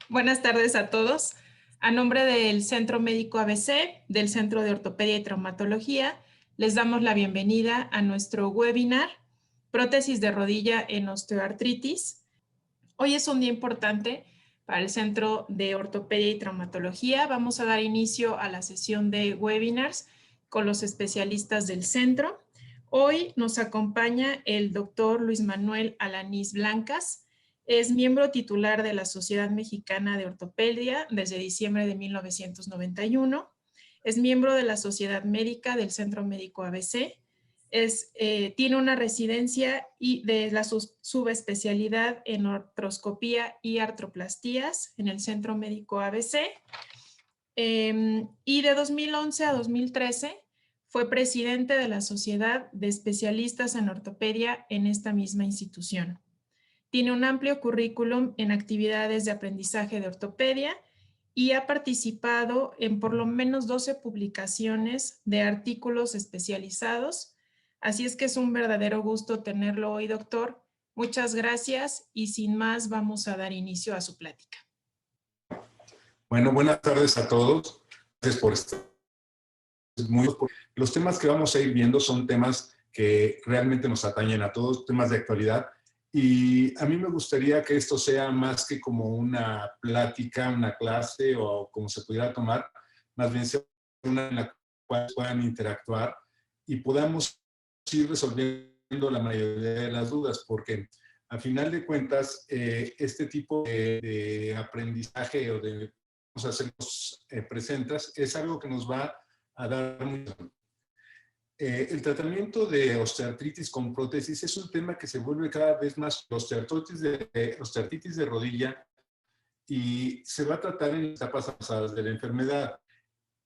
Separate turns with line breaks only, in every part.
Buenas tardes a todos. A nombre del Centro Médico ABC, del Centro de Ortopedia y Traumatología, les damos la bienvenida a nuestro webinar Prótesis de rodilla en osteoartritis. Hoy es un día importante para el Centro de Ortopedia y Traumatología. Vamos a dar inicio a la sesión de webinars con los especialistas del centro. Hoy nos acompaña el doctor Luis Manuel Alanís Blancas. Es miembro titular de la Sociedad Mexicana de Ortopedia desde diciembre de 1991. Es miembro de la Sociedad Médica del Centro Médico ABC. Tiene una residencia y de la subespecialidad en artroscopía y artroplastías en el Centro Médico ABC. Y de 2011 a 2013 fue presidente de la Sociedad de Especialistas en Ortopedia en esta misma institución. Tiene un amplio currículum en actividades de aprendizaje de ortopedia y ha participado en por lo menos 12 publicaciones de artículos especializados. Así es que es un verdadero gusto tenerlo hoy, doctor. Muchas gracias y sin más vamos a dar inicio a su plática.
Bueno, buenas tardes a todos. Gracias por estar. Los temas que vamos a ir viendo son temas que realmente nos atañen a todos, temas de actualidad. Y a mí me gustaría que esto sea más que como una plática, una clase o como se pudiera tomar, más bien sea una en la cual puedan interactuar y podamos ir resolviendo la mayoría de las dudas, porque a final de cuentas, este tipo de aprendizaje o de hacernos presentas es algo que nos va a dar mucho. El tratamiento de osteoartritis con prótesis es un tema que se vuelve cada vez más osteoartritis de rodilla y se va a tratar en etapas avanzadas de la enfermedad.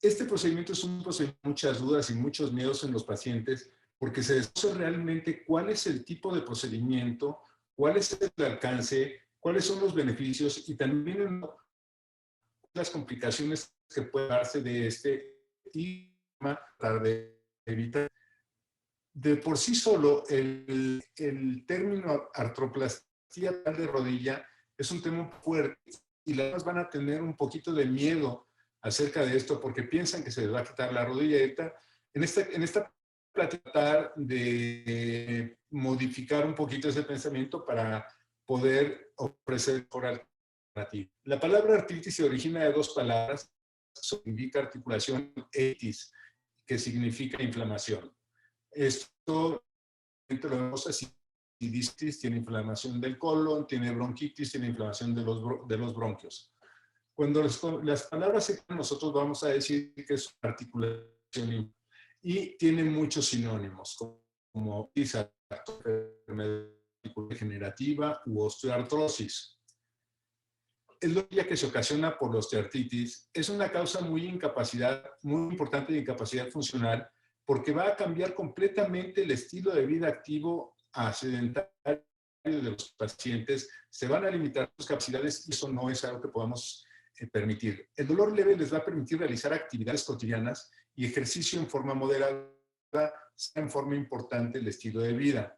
Este procedimiento es un procedimiento de muchas dudas y muchos miedos en los pacientes porque se desconoce realmente cuál es el tipo de procedimiento, cuál es el alcance, cuáles son los beneficios y también las complicaciones que pueden darse de este y tratar de evitar. De por sí solo, el término artroplastía de rodilla es un tema fuerte y las personas van a tener un poquito de miedo acerca de esto porque piensan que se les va a quitar la rodilla. En esta tratar de modificar un poquito ese pensamiento para poder ofrecer mejor alternativa. La palabra artritis se origina de dos palabras, significa articulación, etis, que significa inflamación. Esto lo vemos así. Tiene inflamación del colon, tiene bronquitis, tiene inflamación de los bronquios. Cuando las palabras se quedan, nosotros vamos a decir que es articulación y tiene muchos sinónimos, como enfermedad degenerativa u osteoartrosis. El dolor que se ocasiona por la osteoartritis es una causa muy importante de incapacidad funcional porque va a cambiar completamente el estilo de vida activo a sedentario de los pacientes, se van a limitar sus capacidades y eso no es algo que podamos permitir. El dolor leve les va a permitir realizar actividades cotidianas y ejercicio en forma moderada, en forma importante el estilo de vida.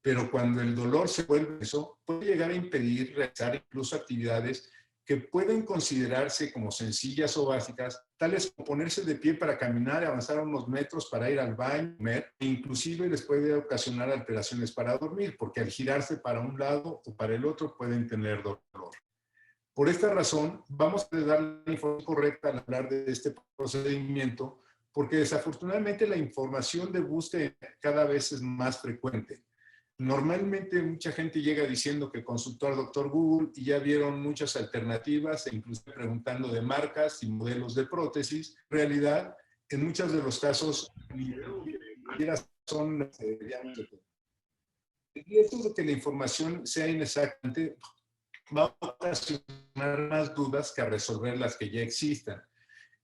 Pero cuando el dolor se vuelve eso, puede llegar a impedir realizar incluso actividades que pueden considerarse como sencillas o básicas, tales como ponerse de pie para caminar y avanzar unos metros para ir al baño, comer, e inclusive les puede ocasionar alteraciones para dormir, porque al girarse para un lado o para el otro pueden tener dolor. Por esta razón, vamos a dar la información correcta al hablar de este procedimiento, porque desafortunadamente la información de búsqueda cada vez es más frecuente. Normalmente mucha gente llega diciendo que consultó al doctor Google y ya vieron muchas alternativas e incluso preguntando de marcas y modelos de prótesis. En realidad, en muchos de los casos, son y esto de que la información sea inexacta va a ocasionar más dudas que a resolver las que ya existan.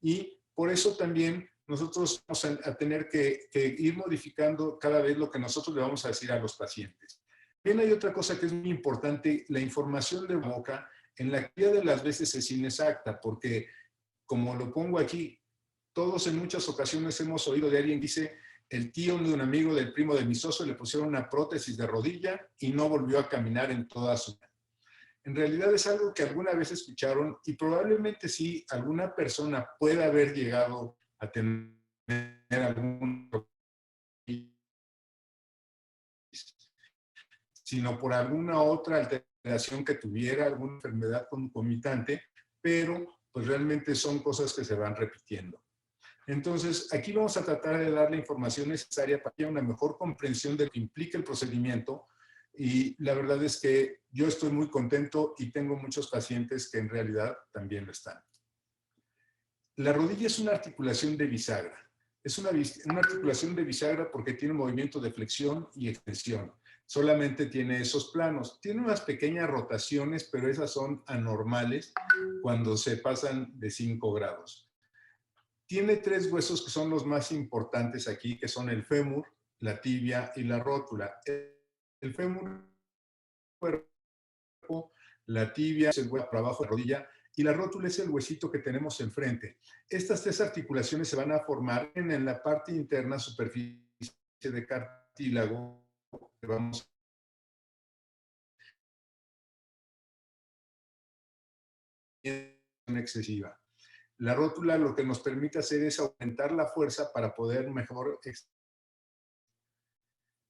Y por eso también nosotros vamos a tener que ir modificando cada vez lo que nosotros le vamos a decir a los pacientes. Bien, hay otra cosa que es muy importante, la información de boca en la mayoría de las veces es inexacta, porque como lo pongo aquí, todos en muchas ocasiones hemos oído de alguien que dice, el tío de un amigo del primo de mi socio le pusieron una prótesis de rodilla y no volvió a caminar en toda su vida. En realidad es algo que alguna vez escucharon y probablemente sí, alguna persona pueda haber llegado a tener algún, sino por alguna otra alteración que tuviera, alguna enfermedad concomitante, pero pues realmente son cosas que se van repitiendo. Entonces, aquí vamos a tratar de dar la información necesaria para que haya una mejor comprensión de lo que implica el procedimiento, y la verdad es que yo estoy muy contento y tengo muchos pacientes que en realidad también lo están. La rodilla es una articulación de bisagra. Es una articulación de bisagra porque tiene un movimiento de flexión y extensión. Solamente tiene esos planos. Tiene unas pequeñas rotaciones, pero esas son anormales cuando se pasan de 5 grados. Tiene 3 huesos que son los más importantes aquí, que son el fémur, la tibia y la rótula. El fémur, cuerpo, la tibia es el hueso para abajo de la rodilla y la rótula es el huesito que tenemos enfrente. Estas 3 articulaciones se van a formar en la parte interna superficie de cartílago que vamos excesiva. La rótula lo que nos permite hacer es aumentar la fuerza para poder mejor.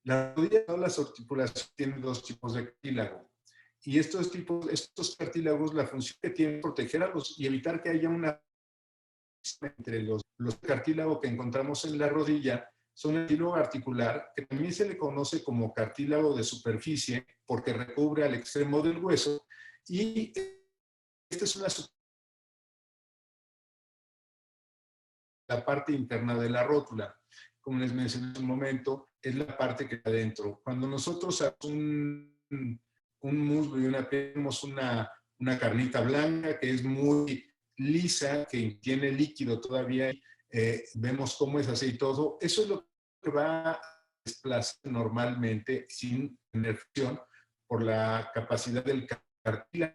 La rodilla, todas las articulaciones tienen 2 tipos de cartílago. Y estos cartílagos, la función que tienen es proteger a los y evitar que haya una entre los cartílagos que encontramos en la rodilla. Son el cartílago articular, que también se le conoce como cartílago de superficie porque recubre al extremo del hueso, y esta es la parte interna de la rótula. Como les mencioné hace un momento, es la parte que está adentro. Cuando nosotros hacemos un muslo y una piel, tenemos una carnita blanca que es muy lisa, que tiene líquido todavía, vemos cómo es aceitoso. Eso es lo que va a desplazar normalmente sin tener fricción por la capacidad del cartílago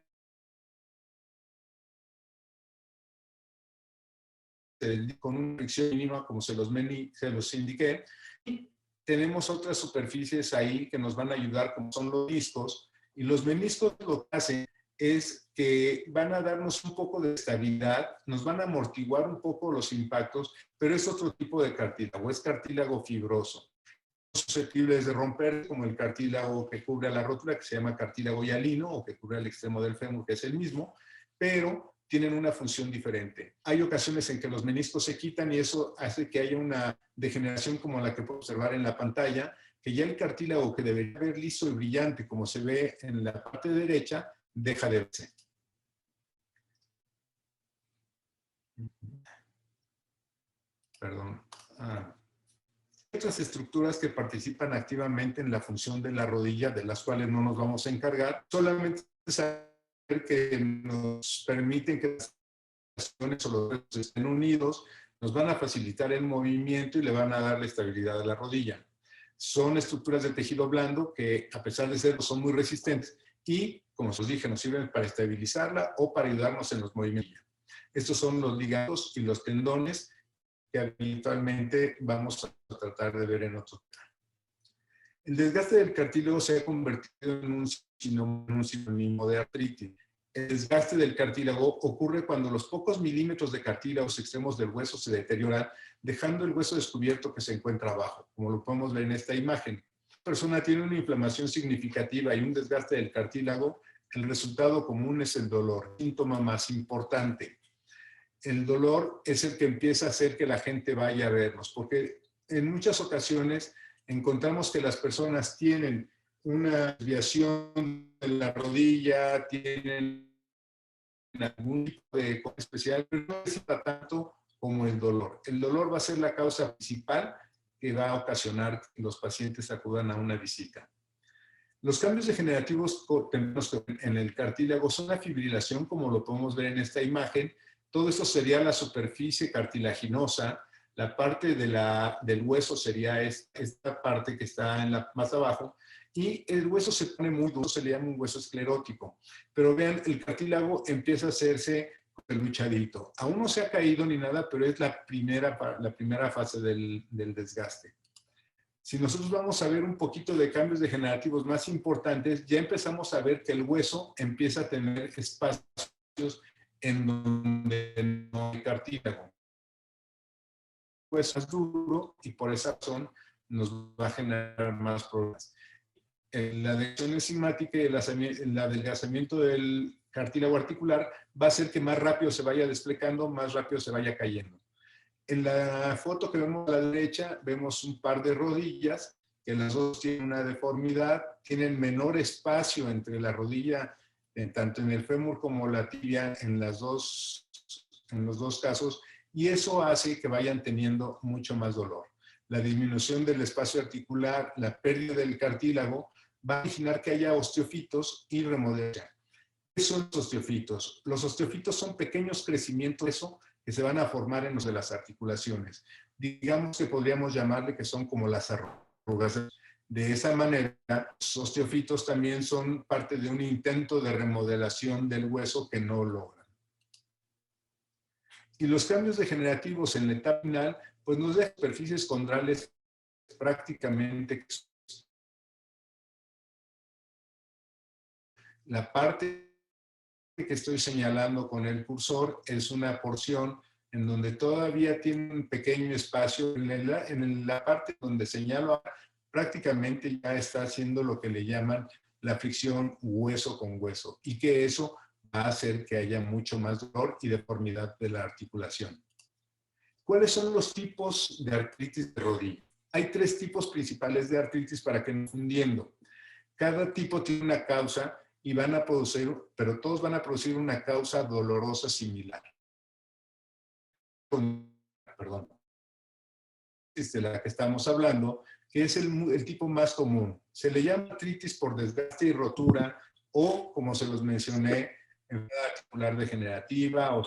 con una fricción mínima, como se los indiqué. Y tenemos otras superficies ahí que nos van a ayudar, como son los meniscos. Y los meniscos lo que hacen es que van a darnos un poco de estabilidad, nos van a amortiguar un poco los impactos, pero es otro tipo de cartílago, es cartílago fibroso. Susceptibles de romper, como el cartílago que cubre a la rótula, que se llama cartílago hialino, o que cubre el extremo del fémur, que es el mismo, pero tienen una función diferente. Hay ocasiones en que los meniscos se quitan y eso hace que haya una degeneración como la que puedo observar en la pantalla, que ya el cartílago que debería ver liso y brillante, como se ve en la parte derecha, deja de verse. Perdón. Hay otras estructuras que participan activamente en la función de la rodilla, de las cuales no nos vamos a encargar, solamente saber que nos permiten que las articulaciones o los huesos estén unidos, nos van a facilitar el movimiento y le van a dar la estabilidad a la rodilla. Son estructuras de tejido blando que, a pesar de serlo, son muy resistentes y, como os dije, nos sirven para estabilizarla o para ayudarnos en los movimientos. Estos son los ligamentos y los tendones que habitualmente vamos a tratar de ver en otro tema. El desgaste del cartílago se ha convertido en un sinónimo de artritis. El desgaste del cartílago ocurre cuando los pocos milímetros de cartílagos extremos del hueso se deterioran, dejando el hueso descubierto que se encuentra abajo, como lo podemos ver en esta imagen. Si una persona tiene una inflamación significativa y un desgaste del cartílago, el resultado común es el dolor, síntoma más importante. El dolor es el que empieza a hacer que la gente vaya a vernos, porque en muchas ocasiones encontramos que las personas tienen una desviación de la rodilla, tienen algún tipo de cosa especial, pero no es tanto como el dolor. El dolor va a ser la causa principal que va a ocasionar que los pacientes acudan a una visita. Los cambios degenerativos en el cartílago son la fibrilación, como lo podemos ver en esta imagen. Todo esto sería la superficie cartilaginosa. La parte del hueso sería esta parte que está más abajo. Y el hueso se pone muy duro, se le llama un hueso esclerótico. Pero vean, el cartílago empieza a hacerse luchadito. Aún no se ha caído ni nada, pero es la primera fase del desgaste. Si nosotros vamos a ver un poquito de cambios degenerativos más importantes, ya empezamos a ver que el hueso empieza a tener espacios en donde no hay cartílago. El hueso es duro y por esa razón nos va a generar más problemas. La decisión enzimática y el adelgazamiento del cartílago articular va a hacer que más rápido se vaya desplegando, más rápido se vaya cayendo. En la foto que vemos a la derecha, vemos un par de rodillas, que las dos tienen una deformidad, tienen menor espacio entre la rodilla, tanto en el fémur como la tibia, en los dos casos, y eso hace que vayan teniendo mucho más dolor. La disminución del espacio articular, la pérdida del cartílago, va a originar que haya osteofitos y remodelación. ¿Qué son los osteofitos? Los osteofitos son pequeños crecimientos de eso que se van a formar en los de las articulaciones. Digamos que podríamos llamarle que son como las arrugas. De esa manera, los osteofitos también son parte de un intento de remodelación del hueso que no logran. Y los cambios degenerativos en la etapa final, pues nos dejan superficies condrales prácticamente. La parte que estoy señalando con el cursor es una porción en donde todavía tiene un pequeño espacio. En la parte donde señalo, prácticamente ya está haciendo lo que le llaman la fricción hueso con hueso, y que eso va a hacer que haya mucho más dolor y deformidad de la articulación. ¿Cuáles son los tipos de artritis de rodilla? Hay 3 tipos principales de artritis para que no confundiendo. Cada tipo tiene una causa y van a producir, pero todos van a producir una causa dolorosa similar. Perdón. De la que estamos hablando, que es el tipo más común. Se le llama artritis por desgaste y rotura, o, como se los mencioné, enfermedad articular degenerativa o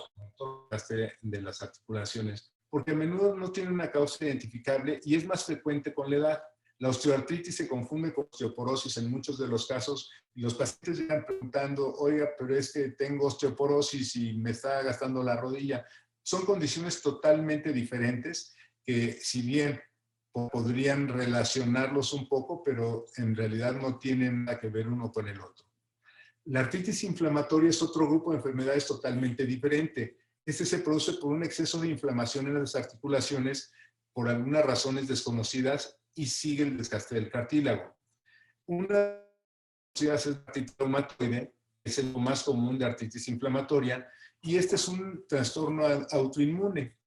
desgaste de las articulaciones, porque a menudo no tiene una causa identificable y es más frecuente con la edad. La osteoartritis se confunde con osteoporosis en muchos de los casos, y los pacientes llegan preguntando, oiga, pero es que tengo osteoporosis y me está gastando la rodilla. Son condiciones totalmente diferentes que, si bien podrían relacionarlos un poco, pero en realidad no tienen nada que ver uno con el otro. La artritis inflamatoria es otro grupo de enfermedades totalmente diferente. Este se produce por un exceso de inflamación en las articulaciones por algunas razones desconocidas y sigue el desgaste del cartílago. Una es la artritis reumatoide, es el más común de artritis inflamatoria, y este es un trastorno autoinmune.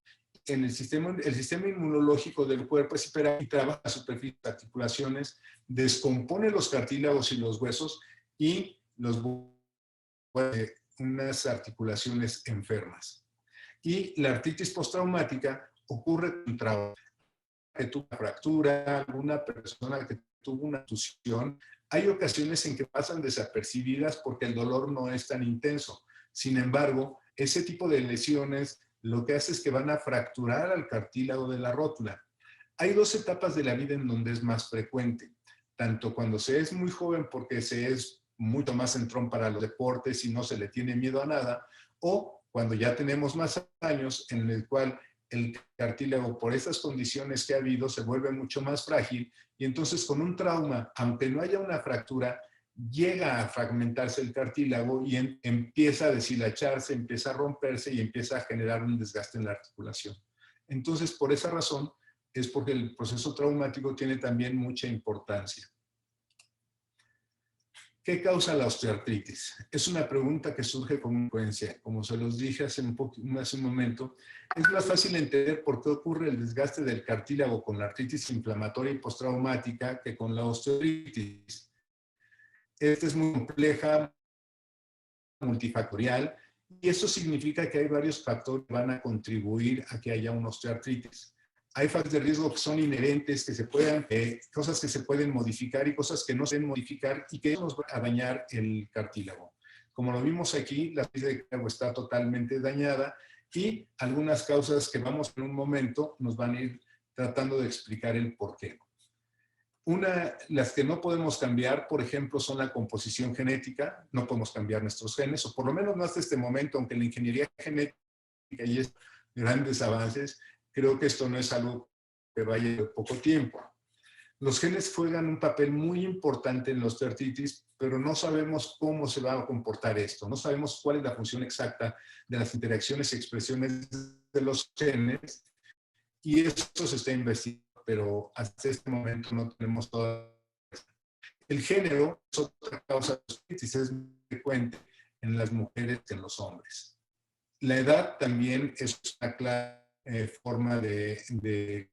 El sistema inmunológico del cuerpo es hiperactivo y trabaja la superficie de las articulaciones, descompone los cartílagos y los huesos y los vuelve unas articulaciones enfermas. Y la artritis postraumática ocurre con trauma, que tuvo una fractura, alguna persona que tuvo una tusión. Hay ocasiones en que pasan desapercibidas porque el dolor no es tan intenso. Sin embargo, ese tipo de lesiones lo que hace es que van a fracturar al cartílago de la rótula. Hay 2 etapas de la vida en donde es más frecuente, tanto cuando se es muy joven porque se es mucho más entrón para los deportes y no se le tiene miedo a nada, o cuando ya tenemos más años en el cual el cartílago, por esas condiciones que ha habido, se vuelve mucho más frágil, y entonces con un trauma, aunque no haya una fractura, llega a fragmentarse el cartílago y empieza a deshilacharse, empieza a romperse y empieza a generar un desgaste en la articulación. Entonces, por esa razón, es porque el proceso traumático tiene también mucha importancia. ¿Qué causa la osteoartritis? Es una pregunta que surge con frecuencia. Como se los dije hace un momento, es más fácil entender por qué ocurre el desgaste del cartílago con la artritis inflamatoria y postraumática que con la osteoartritis. Esta es muy compleja, multifactorial, y eso significa que hay varios factores que van a contribuir a que haya una osteoartritis. Hay factores de riesgo que son inherentes, que se puedan, cosas que se pueden modificar y cosas que no se pueden modificar, y que nos van a dañar el cartílago. Como lo vimos aquí, la pieza de cartílago está totalmente dañada, y algunas causas que vamos en un momento nos van a ir tratando de explicar el porqué. Las que no podemos cambiar, por ejemplo, son la composición genética. No podemos cambiar nuestros genes, o por lo menos no hasta este momento, aunque la ingeniería genética y es grandes avances, creo que esto no es algo que vaya de poco tiempo. Los genes juegan un papel muy importante en la osteoartritis, pero no sabemos cómo se va a comportar esto. No sabemos cuál es la función exacta de las interacciones y expresiones de los genes, y esto se está investigando, pero hasta este momento no tenemos toda. El género es otra causa de osteoartritis, es muy frecuente en las mujeres que en los hombres. La edad también es una clara forma de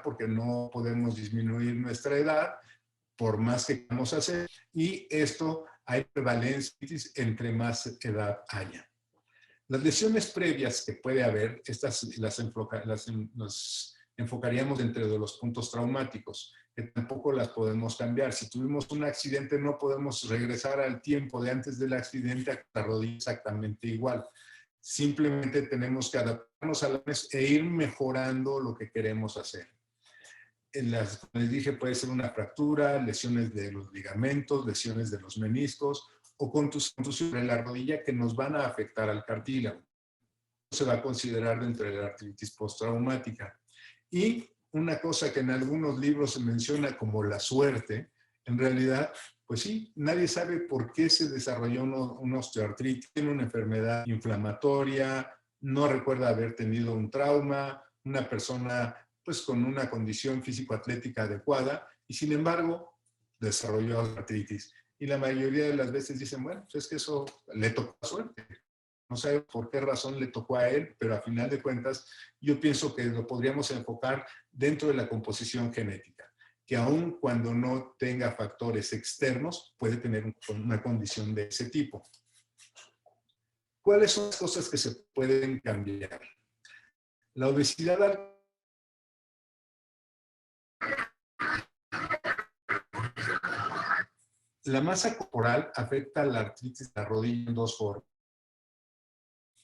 porque no podemos disminuir nuestra edad por más que queramos hacer, y esto hay prevalencia entre más edad haya. Las lesiones previas que puede haber, estas nos enfocaríamos entre los puntos traumáticos, que tampoco las podemos cambiar. Si tuvimos un accidente, no podemos regresar al tiempo de antes del accidente a la rodilla exactamente igual. Simplemente tenemos que adaptarnos a la e ir mejorando lo que queremos hacer. Como les dije, puede ser una fractura, lesiones de los ligamentos, lesiones de los meniscos o contusión de la rodilla que nos van a afectar al cartílago. Se va a considerar dentro de la artritis postraumática. Y una cosa que en algunos libros se menciona como la suerte, en realidad, pues sí, nadie sabe por qué se desarrolló una osteoartritis, tiene una enfermedad inflamatoria, no recuerda haber tenido un trauma, una persona pues con una condición físico-atlética adecuada, y sin embargo desarrolló artritis. Y la mayoría de las veces dicen, bueno, pues es que eso le tocó suerte. No sé por qué razón le tocó a él, pero a final de cuentas yo pienso que lo podríamos enfocar dentro de la composición genética, que aun cuando no tenga factores externos, puede tener una condición de ese tipo. ¿Cuáles son las cosas que se pueden cambiar? La obesidad. La masa corporal afecta a la artritis de la rodilla en dos formas.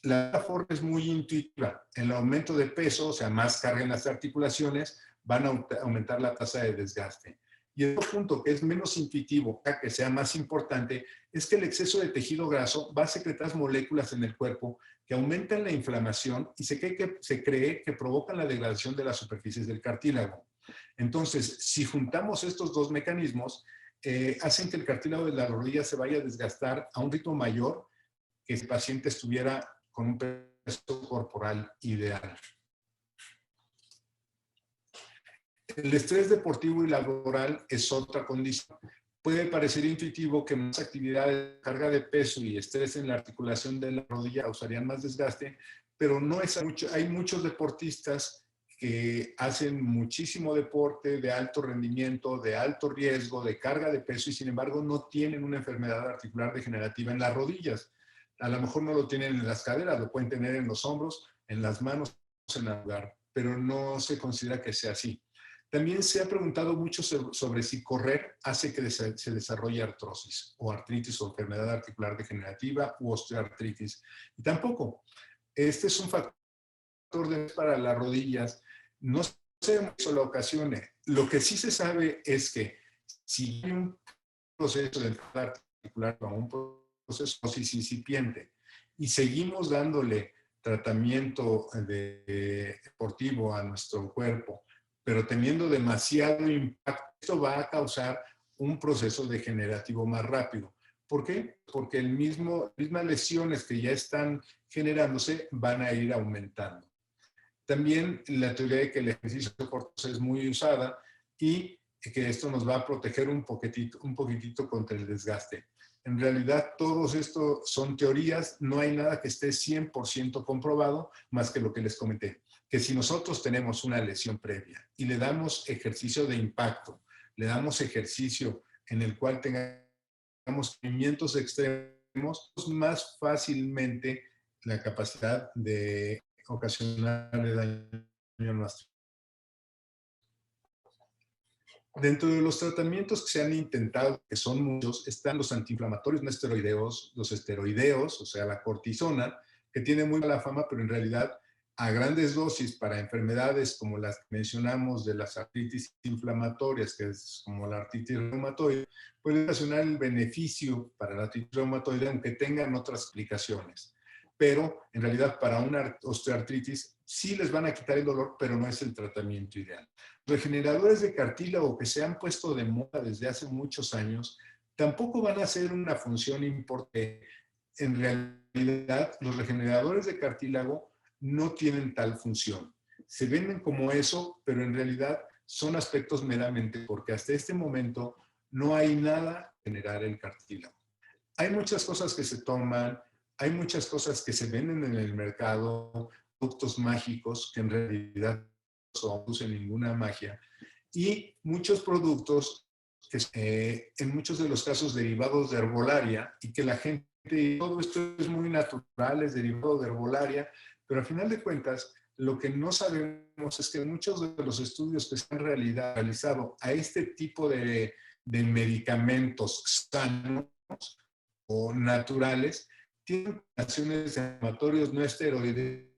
La forma es muy intuitiva. El aumento de peso, o sea, más carga en las articulaciones, van a aumentar la tasa de desgaste. Y el otro punto que es menos intuitivo, que sea más importante, es que el exceso de tejido graso va a secretar moléculas en el cuerpo que aumentan la inflamación y se cree que provocan la degradación de las superficies del cartílago. Entonces, si juntamos estos dos mecanismos, hacen que el cartílago de la rodilla se vaya a desgastar a un ritmo mayor que si el paciente estuviera con un peso corporal ideal. El estrés deportivo y laboral es otra condición. Puede parecer intuitivo que más actividades, carga de peso y estrés en la articulación de la rodilla causarían más desgaste, pero no es mucho. Hay muchos deportistas que hacen muchísimo deporte de alto rendimiento, de alto riesgo, de carga de peso y sin embargo no tienen una enfermedad articular degenerativa en las rodillas. A lo mejor no lo tienen en las caderas, lo pueden tener en los hombros, en las manos, en el lugar, pero no se considera que sea así. También se ha preguntado mucho sobre si correr hace que se desarrolle artrosis o artritis o enfermedad articular degenerativa u osteoartritis. Y tampoco. Este es un factor para las rodillas. No se en sola ocasión. Lo que sí se sabe es que si hay un proceso de enfermedad articular o un proceso incipiente y seguimos dándole tratamiento deportivo a nuestro cuerpo, pero teniendo demasiado impacto, esto va a causar un proceso degenerativo más rápido. ¿Por qué? Porque mismas lesiones que ya están generándose van a ir aumentando. También la teoría de que el ejercicio corto es muy usada y que esto nos va a proteger un poquitito contra el desgaste. En realidad, todos estos son teorías, no hay nada que esté 100% comprobado, más que lo que les comenté, que si nosotros tenemos una lesión previa y le damos ejercicio de impacto, le damos ejercicio en el cual tengamos movimientos extremos, más fácilmente la capacidad de ocasionarle daño a nuestro. Dentro de los tratamientos que se han intentado, que son muchos, están los antiinflamatorios no esteroideos, los esteroideos, o sea, la cortisona, que tiene muy mala fama, pero en realidad a grandes dosis para enfermedades como las que mencionamos de las artritis inflamatorias, que es como la artritis reumatoide, puede ocasionar el beneficio para la artritis reumatoide, aunque tengan otras explicaciones. pero en realidad para una osteoartritis sí les van a quitar el dolor, pero no es el tratamiento ideal. Regeneradores de cartílago que se han puesto de moda desde hace muchos años tampoco van a hacer una función importante. En realidad, los regeneradores de cartílago no tienen tal función. Se venden como eso, pero en realidad son aspectos meramente porque hasta este momento no hay nada que generar el cartílago. Hay muchas cosas que se toman, hay muchas cosas que se venden en el mercado, productos mágicos que en realidad no producen ninguna magia, y muchos productos que en muchos de los casos derivados de herbolaria y que la gente, todo esto es muy natural, es derivado de herbolaria, pero al final de cuentas lo que no sabemos es que muchos de los estudios que se han realizado a este tipo de medicamentos sanos o naturales tienen acciones de inflamatorios no esteroides,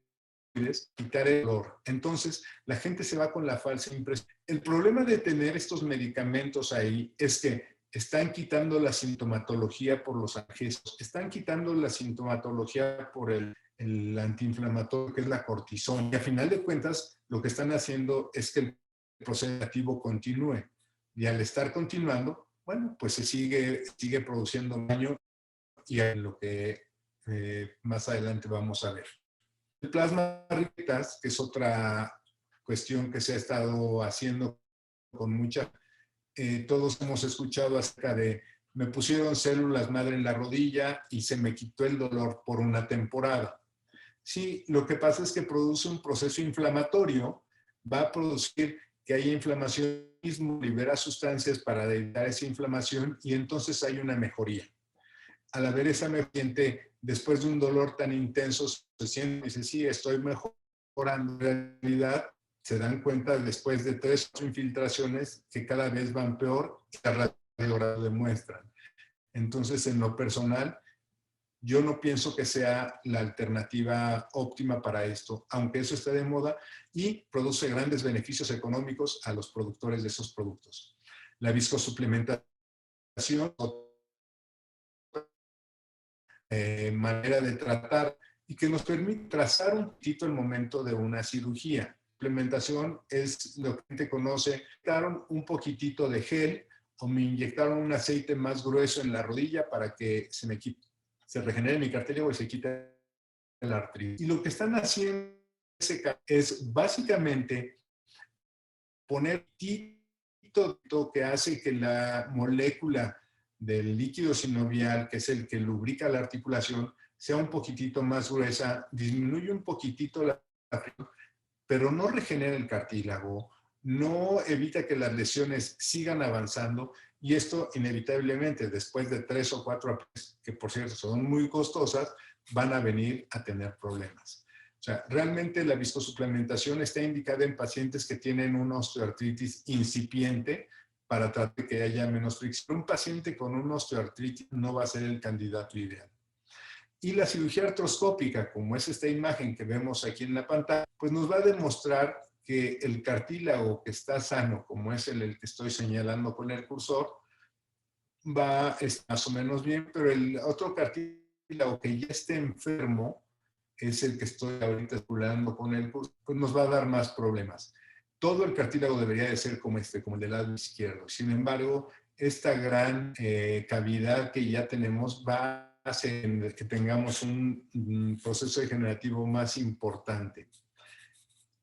quitar el dolor. Entonces, la gente se va con la falsa impresión. El problema de tener estos medicamentos ahí es que están quitando la sintomatología por los analgésicos, están quitando la sintomatología por el antiinflamatorio que es la cortisona. Y a final de cuentas, lo que están haciendo es que el proceso activo continúe. Y al estar continuando, bueno, pues se sigue produciendo daño y en lo que más adelante vamos a ver. El plasma ricas, que es otra cuestión que se ha estado haciendo con mucha, todos hemos escuchado acerca de me pusieron células madre en la rodilla y se me quitó el dolor por una temporada. Sí, lo que pasa es que produce un proceso inflamatorio, va a producir que haya inflamación, libera sustancias para evitar esa inflamación y entonces hay una mejoría. Al haber esa mejoría, después de un dolor tan intenso, se siente y dice, sí, estoy mejorando. En realidad, se dan cuenta después de 3 infiltraciones que cada vez van peor y la radiografía lo demuestran. Entonces, en lo personal, yo no pienso que sea la alternativa óptima para esto, aunque eso está de moda y produce grandes beneficios económicos a los productores de esos productos. La viscosuplementación, manera de tratar y que nos permite trazar un poquito el momento de una cirugía. La implementación es lo que la gente conoce, inyectaron un poquitito de gel o me inyectaron un aceite más grueso en la rodilla para que se regenere mi cartílago y se quite la artritis. Y lo que están haciendo es básicamente poner tito que hace que la molécula del líquido sinovial, que es el que lubrica la articulación, sea un poquitito más gruesa, disminuye un poquitito la presión, pero no regenera el cartílago, no evita que las lesiones sigan avanzando y esto inevitablemente después de 3 o 4 APs, que por cierto son muy costosas, van a venir a tener problemas. O sea, realmente la viscosuplementación está indicada en pacientes que tienen una osteoartritis incipiente para tratar de que haya menos fricción. Un paciente con una osteoartritis no va a ser el candidato ideal. Y la cirugía artroscópica, como es esta imagen que vemos aquí en la pantalla, pues nos va a demostrar que el cartílago que está sano, como es el que estoy señalando con el cursor, va más o menos bien, pero el otro cartílago que ya esté enfermo, es el que estoy ahorita especulando con el curso, pues nos va a dar más problemas. Todo el cartílago debería de ser como como el del lado izquierdo. Sin embargo, esta gran cavidad que ya tenemos va a hacer que tengamos un proceso degenerativo más importante.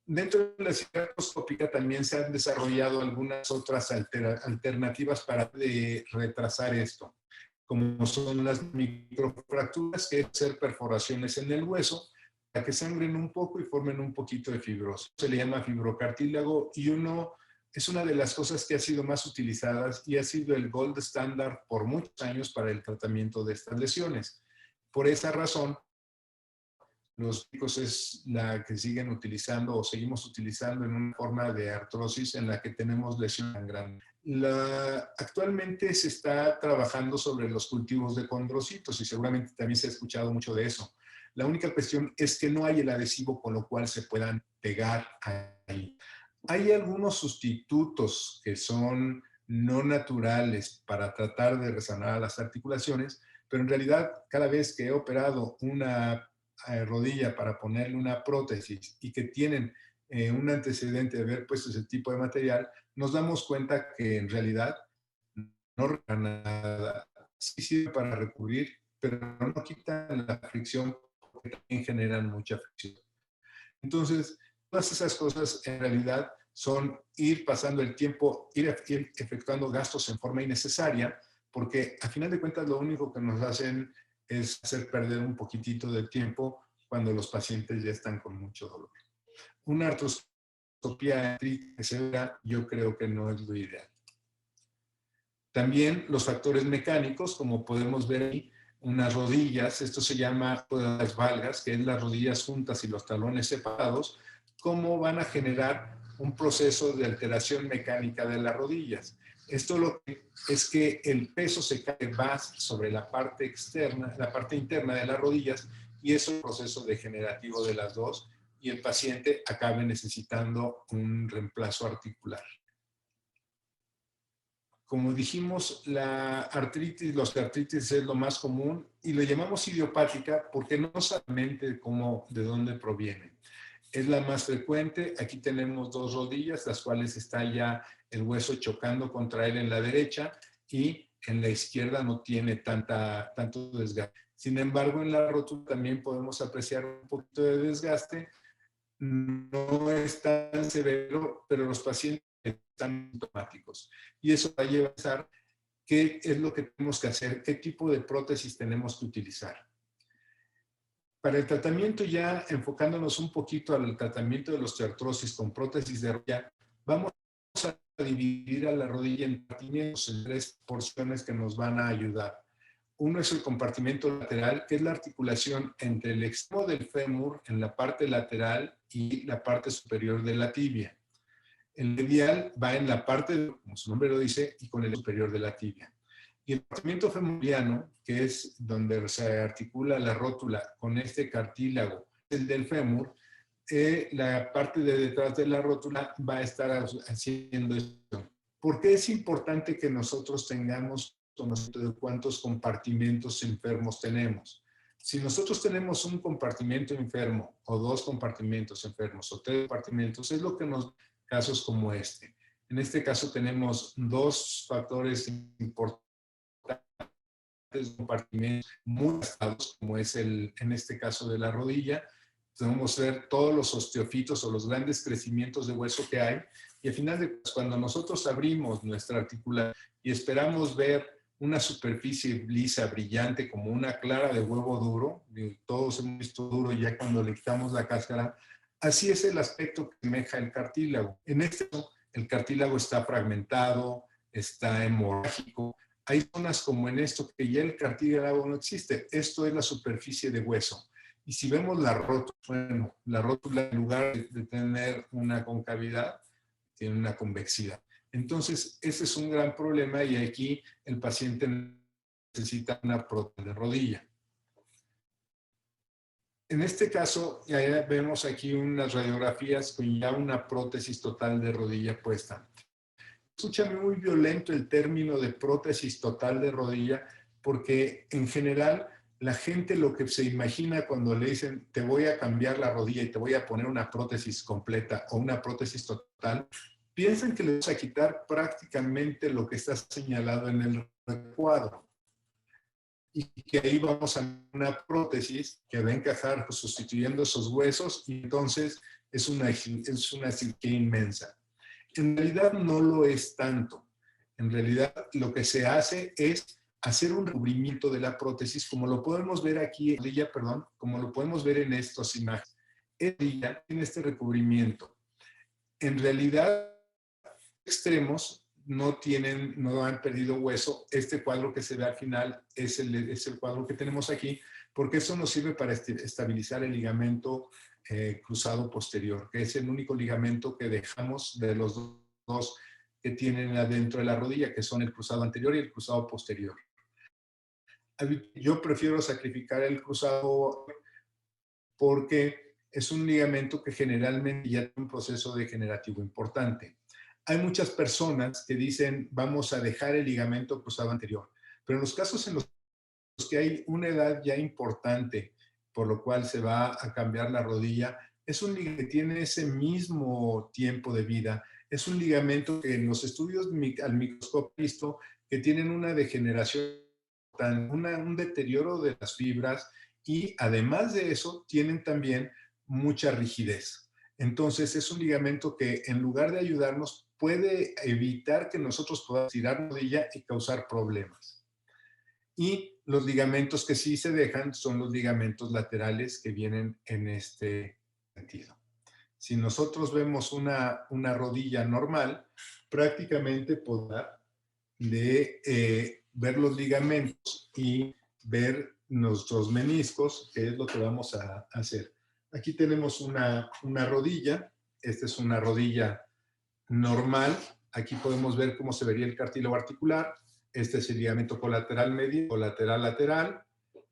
Dentro de la cirugía artroscópica también se han desarrollado algunas otras alternativas para retrasar esto, como son las microfracturas, que es hacer perforaciones en el hueso para que sangren un poco y formen un poquito de fibrosis. Se le llama fibrocartílago y es una de las cosas que ha sido más utilizadas y ha sido el gold standard por muchos años para el tratamiento de estas lesiones. Por esa razón, los médicos es la que siguen utilizando o seguimos utilizando en una forma de artrosis en la que tenemos lesión tan grande. Actualmente se está trabajando sobre los cultivos de condrocitos y seguramente también se ha escuchado mucho de eso. La única cuestión es que no hay el adhesivo con lo cual se puedan pegar ahí. Hay algunos sustitutos que son no naturales para tratar de resanar las articulaciones, pero en realidad cada vez que he operado una rodilla para ponerle una prótesis y que tienen un antecedente de haber puesto ese tipo de material, nos damos cuenta que en realidad no arregla nada. Sí sirve para recubrir, pero no quitan la fricción porque también generan mucha fricción. Entonces, todas esas cosas en realidad son ir pasando el tiempo, ir efectuando gastos en forma innecesaria, porque a final de cuentas lo único que nos hacen es hacer perder un poquitito de tiempo cuando los pacientes ya están con mucho dolor. Una artroscopía severa yo creo que no es lo ideal. También los factores mecánicos, como podemos ver ahí, unas rodillas, esto se llama las valgas, que es las rodillas juntas y los talones separados, cómo van a generar un proceso de alteración mecánica de las rodillas. Esto lo que es que el peso se cae más sobre la parte externa, la parte interna de las rodillas, y eso es un proceso degenerativo de las dos, y el paciente acabe necesitando un reemplazo articular. Como dijimos, la artritis, los artritis es lo más común y lo llamamos idiopática porque no solamente de dónde proviene. Es la más frecuente. Aquí tenemos dos rodillas, las cuales está ya el hueso chocando contra él en la derecha y en la izquierda no tiene tanto desgaste. Sin embargo, en la rótula también podemos apreciar un poquito de desgaste. No es tan severo, pero los pacientes están sintomáticos. Y eso va a llevar a qué es lo que tenemos que hacer, qué tipo de prótesis tenemos que utilizar. Para el tratamiento, ya enfocándonos un poquito al tratamiento de la osteoartrosis con prótesis de rodilla, vamos a dividir a la rodilla en compartimentos, en tres porciones que nos van a ayudar. Uno es el compartimento lateral, que es la articulación entre el extremo del fémur en la parte lateral y la parte superior de la tibia. El medial va en la parte, como su nombre lo dice, y con el superior de la tibia. Y el compartimento femuriano, que es donde se articula la rótula con este cartílago, el del fémur, la parte de detrás de la rótula va a estar haciendo esto. ¿Por qué es importante que nosotros tengamos conocimiento de cuántos compartimentos enfermos tenemos? Si nosotros tenemos un compartimento enfermo, o dos compartimentos enfermos, o tres compartimentos, es lo que nos casos como este. En este caso tenemos dos factores importantes, compartimentos muy gastados, como es en este caso de la rodilla. Podemos ver todos los osteofitos o los grandes crecimientos de hueso que hay. Y al final de cuando nosotros abrimos nuestra articulación y esperamos ver una superficie lisa, brillante, como una clara de huevo duro, todos hemos visto duro ya cuando le quitamos la cáscara, así es el aspecto que semeja el cartílago. En este caso, el cartílago está fragmentado, está hemorrágico. Hay zonas como en esto que ya el cartílago no existe. Esto es la superficie de hueso. Y si vemos la rótula, bueno, la rótula en lugar de tener una concavidad, tiene una convexidad. Entonces, ese es un gran problema y aquí el paciente necesita una prótesis de rodilla. En este caso, ya vemos aquí unas radiografías con ya una prótesis total de rodilla puesta. Escúchame muy violento el término de prótesis total de rodilla, porque en general la gente lo que se imagina cuando le dicen te voy a cambiar la rodilla y te voy a poner una prótesis completa o una prótesis total, piensan que le vas a quitar prácticamente lo que está señalado en el recuadro. Y que ahí vamos a una prótesis que va a encajar sustituyendo esos huesos y entonces es una cirugía inmensa. En realidad no lo es tanto. En realidad lo que se hace es hacer un recubrimiento de la prótesis, como lo podemos ver aquí, como lo podemos ver en estas imágenes. Ella tiene este recubrimiento. En realidad, extremos no han perdido hueso. Este cuadro que se ve al final es el cuadro que tenemos aquí, porque eso nos sirve para estabilizar el ligamento cruzado posterior, que es el único ligamento que dejamos de los dos que tienen adentro de la rodilla, que son el cruzado anterior y el cruzado posterior. Yo prefiero sacrificar el cruzado porque es un ligamento que generalmente ya tiene un proceso degenerativo importante. Hay muchas personas que dicen vamos a dejar el ligamento cruzado anterior, pero en los casos en los que hay una edad ya importante por lo cual se va a cambiar la rodilla. Es un ligamento que tiene ese mismo tiempo de vida. Es un ligamento que en los estudios al microscopio visto que tienen una degeneración, un deterioro de las fibras y además de eso tienen también mucha rigidez. Entonces es un ligamento que en lugar de ayudarnos puede evitar que nosotros podamos tirar la rodilla y causar problemas. Y los ligamentos que sí se dejan son los ligamentos laterales que vienen en este sentido. Si nosotros vemos una rodilla normal, prácticamente podrá ver los ligamentos y ver nuestros meniscos, que es lo que vamos a hacer. Aquí tenemos una rodilla. Esta es una rodilla normal. Aquí podemos ver cómo se vería el cartílago articular. Este es el ligamento colateral medio, colateral lateral.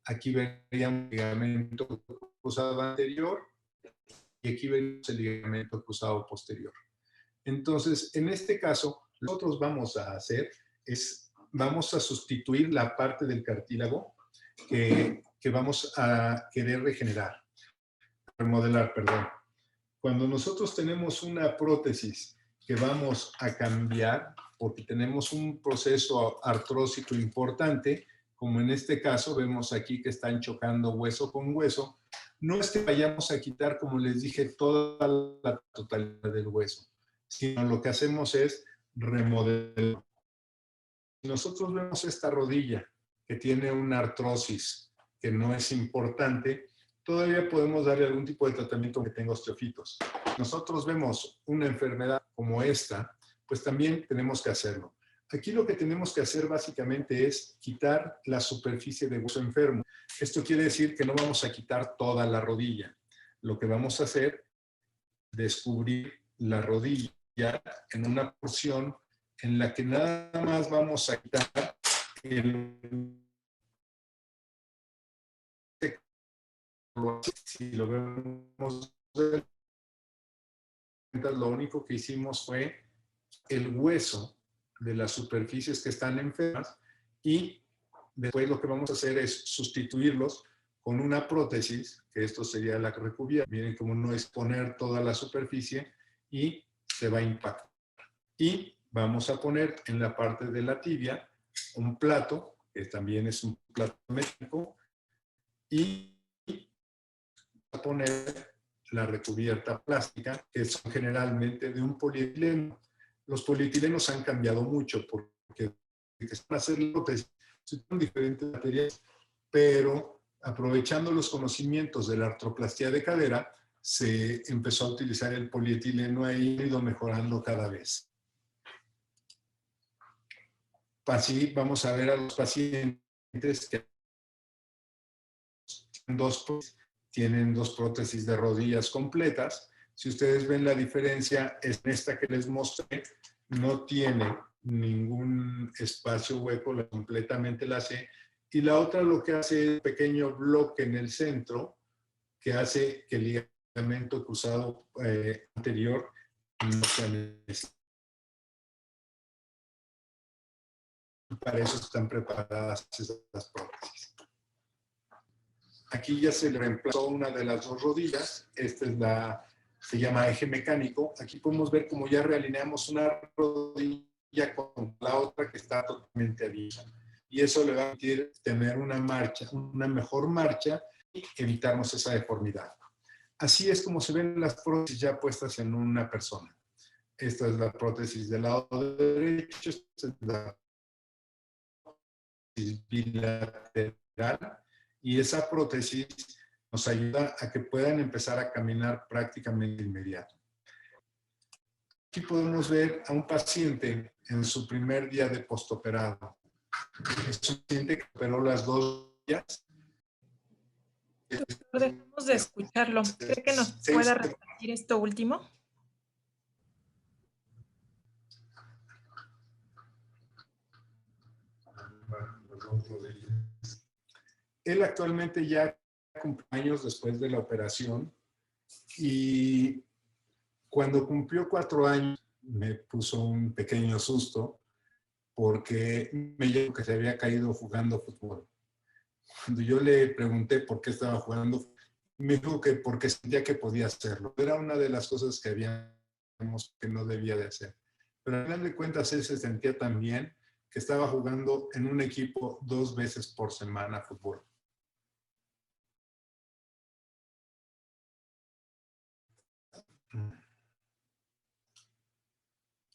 Aquí veríamos el ligamento cruzado anterior y aquí vemos el ligamento cruzado posterior. Entonces, en este caso, lo que nosotros vamos a hacer es, vamos a sustituir la parte del cartílago que vamos a querer remodelar, perdón. Cuando nosotros tenemos una prótesis que vamos a cambiar, porque tenemos un proceso artrósico importante, como en este caso vemos aquí que están chocando hueso con hueso, no es que vayamos a quitar, como les dije, toda la totalidad del hueso, sino lo que hacemos es remodelar. Si nosotros vemos esta rodilla que tiene una artrosis que no es importante, todavía podemos darle algún tipo de tratamiento que tenga osteofitos. Nosotros vemos una enfermedad como esta, pues también tenemos que hacerlo. Aquí lo que tenemos que hacer básicamente es quitar la superficie de hueso enfermo. Esto quiere decir que no vamos a quitar toda la rodilla. Lo que vamos a hacer es descubrir la rodilla en una porción en la que nada más vamos a quitar si lo vemos, lo único que hicimos fue el hueso de las superficies que están enfermas y después lo que vamos a hacer es sustituirlos con una prótesis, que esto sería la recubierta. Miren cómo no es poner toda la superficie y se va a impactar. Y vamos a poner en la parte de la tibia un plato, que también es un plato métrico, y a poner la recubierta plástica, que son generalmente de un polietileno. Los polietilenos han cambiado mucho porque están haciendo prótesis, son diferentes materiales, pero aprovechando los conocimientos de la artroplastia de cadera, se empezó a utilizar el polietileno y ha ido mejorando cada vez. Así vamos a ver a los pacientes que tienen dos prótesis de rodillas completas. Si ustedes ven la diferencia, en esta que les mostré, no tiene ningún espacio hueco, completamente la hace. Y la otra lo que hace es un pequeño bloque en el centro que hace que el ligamento cruzado anterior no sea necesario. Para eso están preparadas esas prótesis. Aquí ya se le reemplazó una de las dos rodillas. Esta es se llama eje mecánico. Aquí podemos ver cómo ya realineamos una rodilla con la otra que está totalmente abierta. Y eso le va a permitir tener una mejor marcha y evitarnos esa deformidad. Así es como se ven las prótesis ya puestas en una persona. Esta es la prótesis del lado derecho, esta es la prótesis bilateral. Y esa prótesis nos ayuda a que puedan empezar a caminar prácticamente de inmediato. Aquí podemos ver a un paciente en su primer día de postoperado. Es un paciente que operó las dos días.
Doctor, dejamos de escucharlo. ¿Cree que nos pueda repetir esto último?
Él actualmente ya cumple años después de la operación y cuando cumplió 4 años me puso un pequeño susto porque me dijo que se había caído jugando fútbol. Cuando yo le pregunté por qué estaba jugando, Me dijo que porque sentía que podía hacerlo. Era una de las cosas que habíamos que no debía de hacer. Pero al final de cuentas él se sentía tan bien que estaba jugando en un equipo 2 veces por semana fútbol.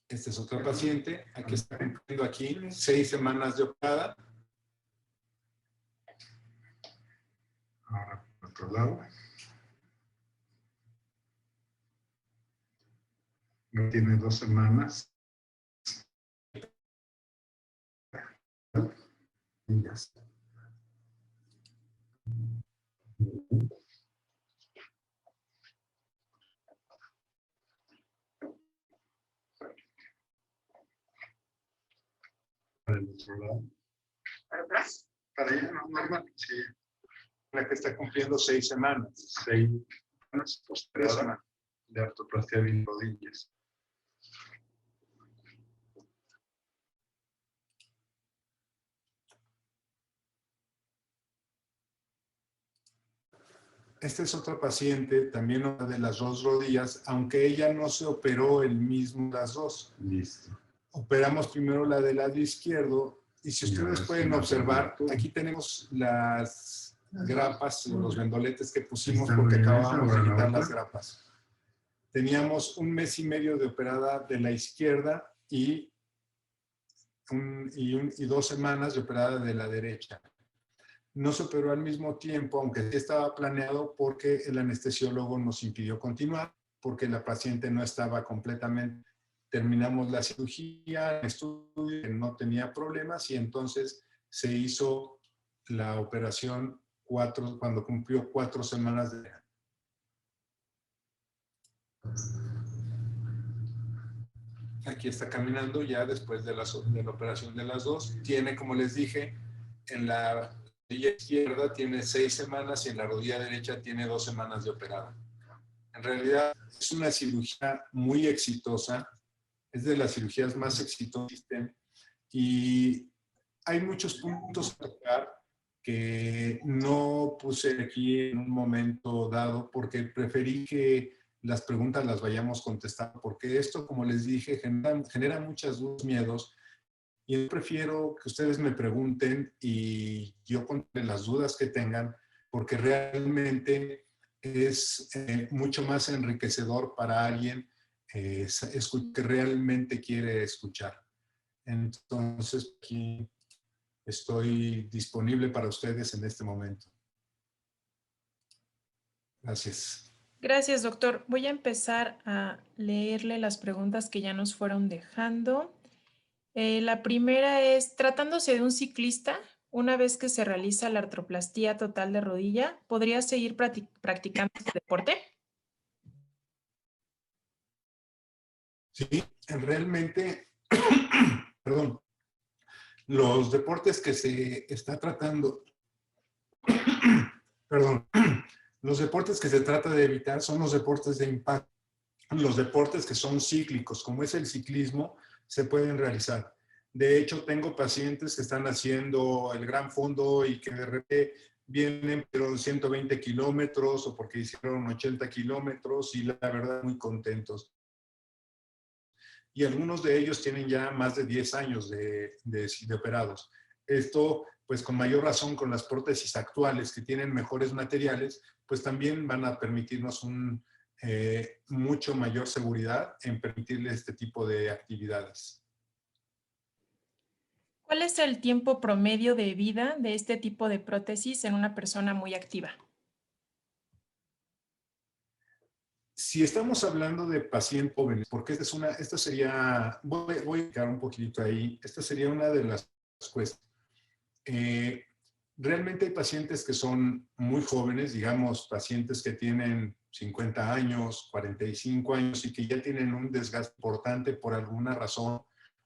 Este es otro paciente. Aquí está cumpliendo aquí 6 semanas de operada. Ahora, por otro lado. No tiene 2 semanas. Y ya está. Para el otro lado. ¿Para atrás? Para allá, no, normal, sí. La que está cumpliendo 6 semanas. 6 semanas, pues 3 semanas de artroplastia de rodillas. Esta es otra paciente, también una de las 2 rodillas, aunque ella no se operó el mismo las 2. Listo. Operamos primero la del lado izquierdo y si ustedes pueden observar, aquí tenemos las grapas, los vendoletes que pusimos porque acabamos de quitar las grapas. Teníamos 1 mes y medio de operada de la izquierda y 2 semanas de operada de la derecha. No se operó al mismo tiempo, aunque sí estaba planeado porque el anestesiólogo nos impidió continuar, porque la paciente no estaba completamente. Terminamos la cirugía, el estudio, no tenía problemas y entonces se hizo la operación cuando cumplió 4 semanas de edad. Aquí está caminando ya después de la operación de las 2. Tiene, como les dije, en la rodilla izquierda tiene 6 semanas y en la rodilla derecha tiene 2 semanas de operada. En realidad es una cirugía muy exitosa, es de las cirugías más exitosas que existen y hay muchos puntos a tocar que no puse aquí en un momento dado porque preferí que las preguntas las vayamos contestando porque esto, como les dije, genera muchas dudas, miedos. Y yo prefiero que ustedes me pregunten y yo conté las dudas que tengan, porque realmente es mucho más enriquecedor para alguien que realmente quiere escuchar. Entonces, aquí estoy disponible para ustedes en este momento. Gracias.
Gracias, doctor. Voy a empezar a leerle las preguntas que ya nos fueron dejando. La primera es, tratándose de un ciclista, una vez que se realiza la artroplastía total de rodilla, ¿podría seguir practicando este deporte?
Sí, realmente, perdón, los deportes que se está tratando, perdón, los deportes que se trata de evitar son los deportes de impacto. Los deportes que son cíclicos, como es el ciclismo, se pueden realizar. De hecho, tengo pacientes que están haciendo el gran fondo y que de repente vienen pero 120 kilómetros o porque hicieron 80 kilómetros y la verdad muy contentos. Y algunos de ellos tienen ya más de 10 años de operados. Esto, pues con mayor razón con las prótesis actuales que tienen mejores materiales, pues también van a permitirnos mucho mayor seguridad en permitirle este tipo de actividades.
¿Cuál es el tiempo promedio de vida de este tipo de prótesis en una persona muy activa?
Si estamos hablando de pacientes jóvenes, porque esta sería, voy a quedar un poquito ahí, esta sería una de las cuestiones. Realmente hay pacientes que son muy jóvenes, digamos, pacientes que tienen 50 años, 45 años y que ya tienen un desgaste importante por alguna razón,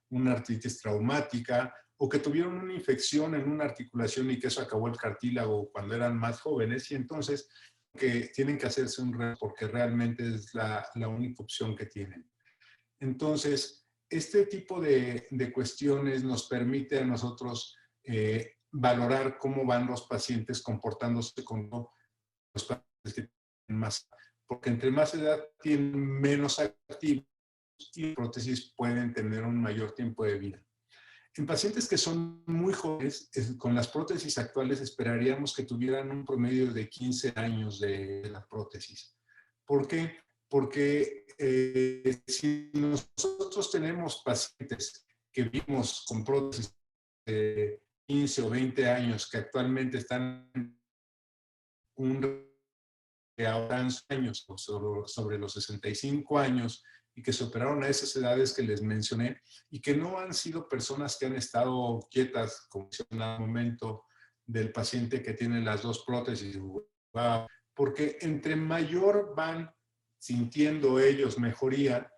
una artritis traumática o que tuvieron una infección en una articulación y que eso acabó el cartílago cuando eran más jóvenes y entonces que tienen que hacerse un reto porque realmente es la única opción que tienen. Entonces, este tipo de cuestiones nos permite a nosotros valorar cómo van los pacientes comportándose con los que tienen más, porque entre más edad tienen menos activos y prótesis pueden tener un mayor tiempo de vida. En pacientes que son muy jóvenes, con las prótesis actuales esperaríamos que tuvieran un promedio de 15 años de la prótesis. ¿Por qué? Porque si nosotros tenemos pacientes que vimos con prótesis de 15 o 20 años que actualmente están años sobre los 65 años y que se operaron a esas edades que les mencioné y que no han sido personas que han estado quietas, como en el momento del paciente que tiene las dos prótesis, porque entre mayor van sintiendo ellos mejoría,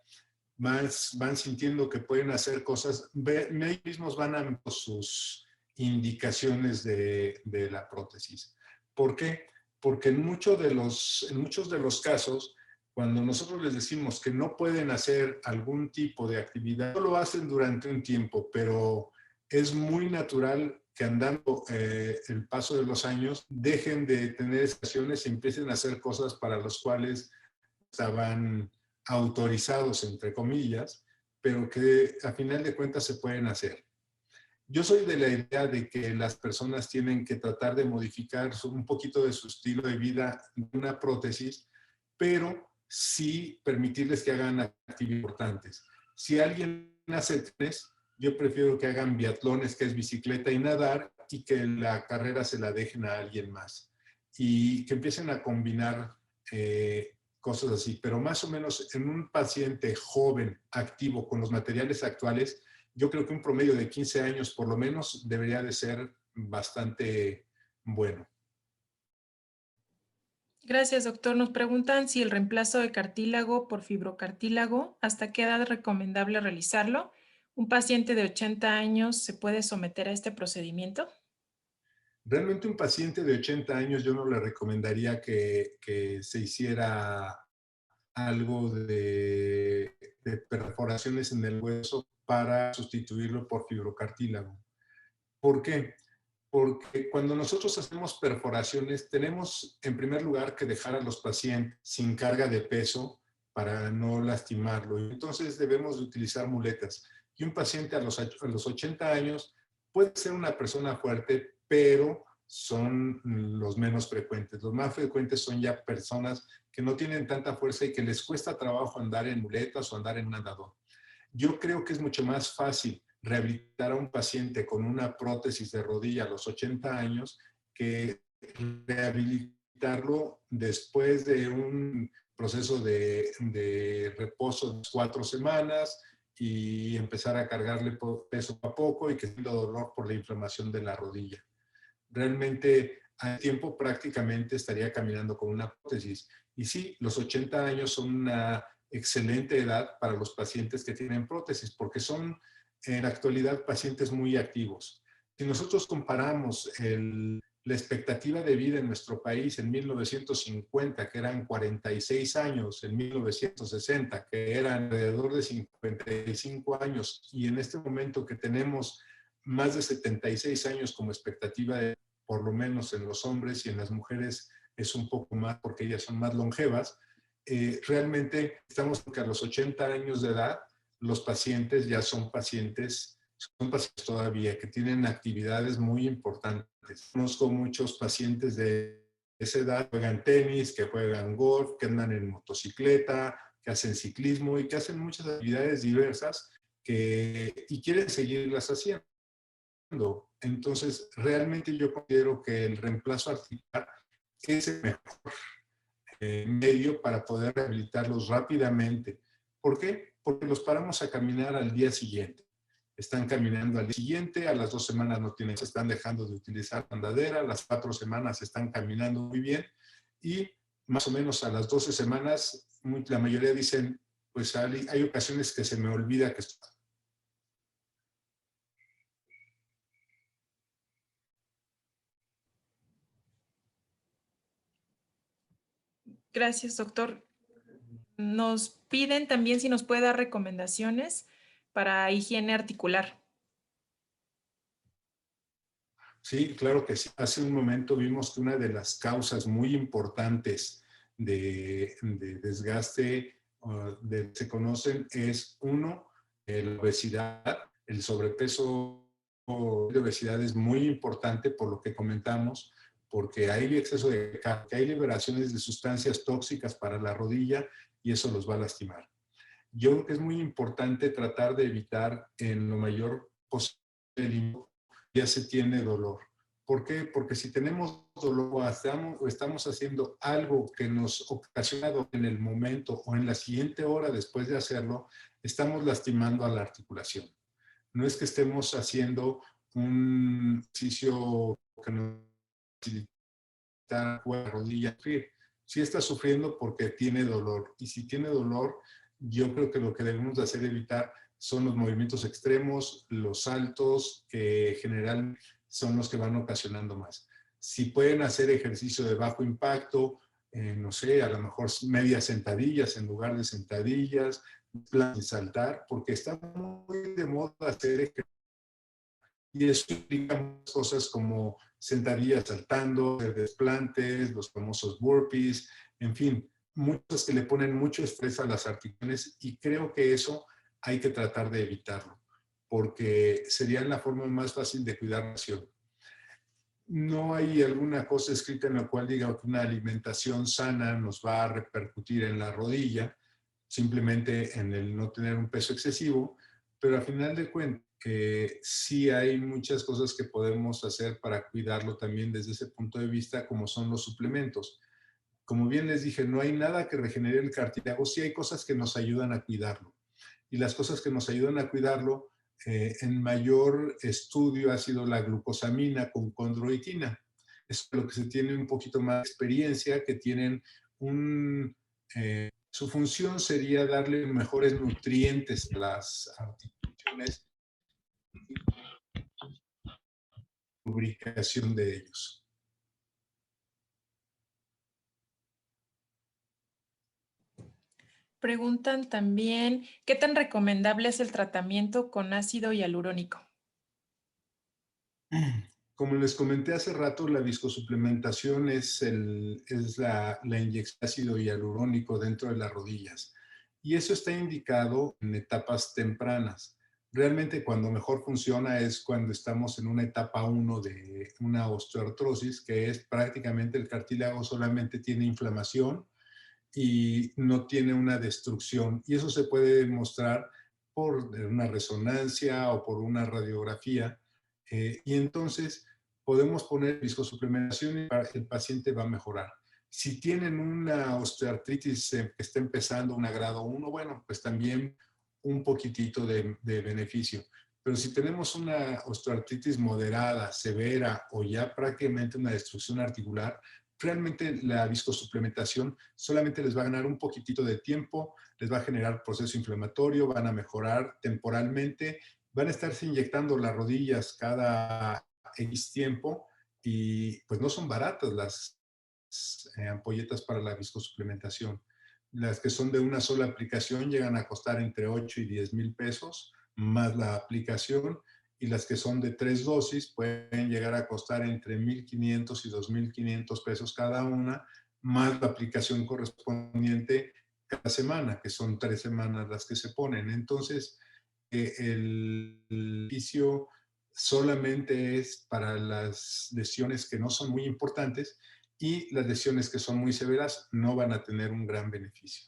van sintiendo que pueden hacer cosas, ellos mismos van a sus indicaciones de la prótesis. ¿Por qué? Porque en muchos de los casos, cuando nosotros les decimos que no pueden hacer algún tipo de actividad, no lo hacen durante un tiempo, pero es muy natural que andando el paso de los años dejen de tener estaciones y empiecen a hacer cosas para las cuales estaban autorizados, entre comillas, pero que a final de cuentas se pueden hacer. Yo soy de la idea de que las personas tienen que tratar de modificar un poquito de su estilo de vida, una prótesis, pero sí permitirles que hagan actividades importantes. Si alguien hace tenis, yo prefiero que hagan biatlones, que es bicicleta y nadar, y que la carrera se la dejen a alguien más. Y que empiecen a combinar cosas así. Pero más o menos en un paciente joven, activo, con los materiales actuales, yo creo que un promedio de 15 años por lo menos debería de ser bastante bueno.
Gracias, doctor. Nos preguntan si el reemplazo de cartílago por fibrocartílago, ¿hasta qué edad es recomendable realizarlo? ¿Un paciente de 80 años se puede someter a este procedimiento?
Realmente un paciente de 80 años yo no le recomendaría que se hiciera algo de perforaciones en el hueso para sustituirlo por fibrocartílago. ¿Por qué? Porque cuando nosotros hacemos perforaciones, tenemos en primer lugar que dejar a los pacientes sin carga de peso para no lastimarlo. Entonces debemos de utilizar muletas. Y un paciente a los 80 años puede ser una persona fuerte, pero son los menos frecuentes. Los más frecuentes son ya personas que no tienen tanta fuerza y que les cuesta trabajo andar en muletas o andar en un andador. Yo creo que es mucho más fácil rehabilitar a un paciente con una prótesis de rodilla a los 80 años que rehabilitarlo después de un proceso de reposo de 4 semanas y empezar a cargarle peso a poco y que tenga dolor por la inflamación de la rodilla. Realmente a tiempo prácticamente estaría caminando con una prótesis. Y sí, los 80 años son una excelente edad para los pacientes que tienen prótesis, porque son en la actualidad pacientes muy activos. Si nosotros comparamos la expectativa de vida en nuestro país en 1950, que eran 46 años, en 1960, que eran alrededor de 55 años, y en este momento que tenemos más de 76 años como expectativa de, por lo menos en los hombres, y en las mujeres es un poco más porque ellas son más longevas, realmente estamos que a los 80 años de edad los pacientes ya son pacientes todavía que tienen actividades muy importantes. Conozco muchos pacientes de esa edad que juegan tenis, que juegan golf, que andan en motocicleta, que hacen ciclismo y que hacen muchas actividades diversas y quieren seguirlas haciendo. Entonces, realmente yo considero que el reemplazo articular es el mejor medio para poder rehabilitarlos rápidamente. ¿Por qué? Porque los paramos a caminar al día siguiente. Están caminando al día siguiente, a las 2 semanas no tienen, se están dejando de utilizar andadera, a las 4 semanas están caminando muy bien y más o menos a las 12 semanas la mayoría dicen, pues hay ocasiones que se me olvida que estoy.
Gracias, doctor. Nos piden también si nos puede dar recomendaciones para higiene articular.
Sí, claro que sí. Hace un momento vimos que una de las causas muy importantes de desgaste se conocen es uno, la obesidad, el sobrepeso de obesidad es muy importante por lo que comentamos, porque hay exceso de carga, hay liberaciones de sustancias tóxicas para la rodilla y eso los va a lastimar. Yo creo que es muy importante tratar de evitar en lo mayor posible ya se tiene dolor. ¿Por qué? Porque si tenemos dolor o estamos haciendo algo que nos ocasiona dolor en el momento o en la siguiente hora después de hacerlo, estamos lastimando a la articulación. No es que estemos haciendo un ejercicio que nos facilita la rodilla. Sí está sufriendo porque tiene dolor. Y si tiene dolor, yo creo que lo que debemos de hacer evitar son los movimientos extremos, los saltos, que en general son los que van ocasionando más. Si pueden hacer ejercicio de bajo impacto, no sé, a lo mejor medias sentadillas en lugar de sentadillas, plan saltar, porque está muy de moda hacer ejercicio. Y eso implica muchas cosas como sentadillas saltando, desplantes, los famosos burpees, en fin, muchos que le ponen mucho estrés a las articulaciones y creo que eso hay que tratar de evitarlo, porque sería la forma más fácil de cuidar la nación. No hay alguna cosa escrita en la cual diga que una alimentación sana nos va a repercutir en la rodilla, simplemente en el no tener un peso excesivo, pero al final de cuentas sí hay muchas cosas que podemos hacer para cuidarlo también desde ese punto de vista, como son los suplementos. Como bien les dije, no hay nada que regenere el cartílago, sí hay cosas que nos ayudan a cuidarlo. Y las cosas que nos ayudan a cuidarlo, en mayor estudio ha sido la glucosamina con condroitina. Es lo que se tiene un poquito más de experiencia, que tienen un... su función sería darle mejores nutrientes a las articulaciones y lubricación de ellos.
Preguntan también, ¿qué tan recomendable es el tratamiento con ácido hialurónico?
Como les comenté hace rato, la viscosuplementación es la inyección de ácido hialurónico dentro de las rodillas. Y eso está indicado en etapas tempranas. Realmente cuando mejor funciona es cuando estamos en una etapa 1 de una osteoartrosis, que es prácticamente el cartílago solamente tiene inflamación y no tiene una destrucción. Y eso se puede demostrar por una resonancia o por una radiografía. Y entonces podemos poner viscosuplementación y el paciente va a mejorar. Si tienen una osteoartritis que está empezando, una grado 1, bueno, pues también un poquitito de beneficio. Pero si tenemos una osteoartritis moderada, severa o ya prácticamente una destrucción articular, realmente la viscosuplementación solamente les va a ganar un poquitito de tiempo, les va a generar proceso inflamatorio, van a mejorar temporalmente, van a estarse inyectando las rodillas cada X tiempo y pues no son baratas las ampolletas para la viscosuplementación. Las que son de una sola aplicación llegan a costar entre 8 y 10 mil pesos más la aplicación, y las que son de 3 dosis pueden llegar a costar entre 1,500 y 2,500 pesos cada una, más la aplicación correspondiente cada semana, que son 3 semanas las que se ponen. Entonces, el beneficio solamente es para las lesiones que no son muy importantes y las lesiones que son muy severas no van a tener un gran beneficio.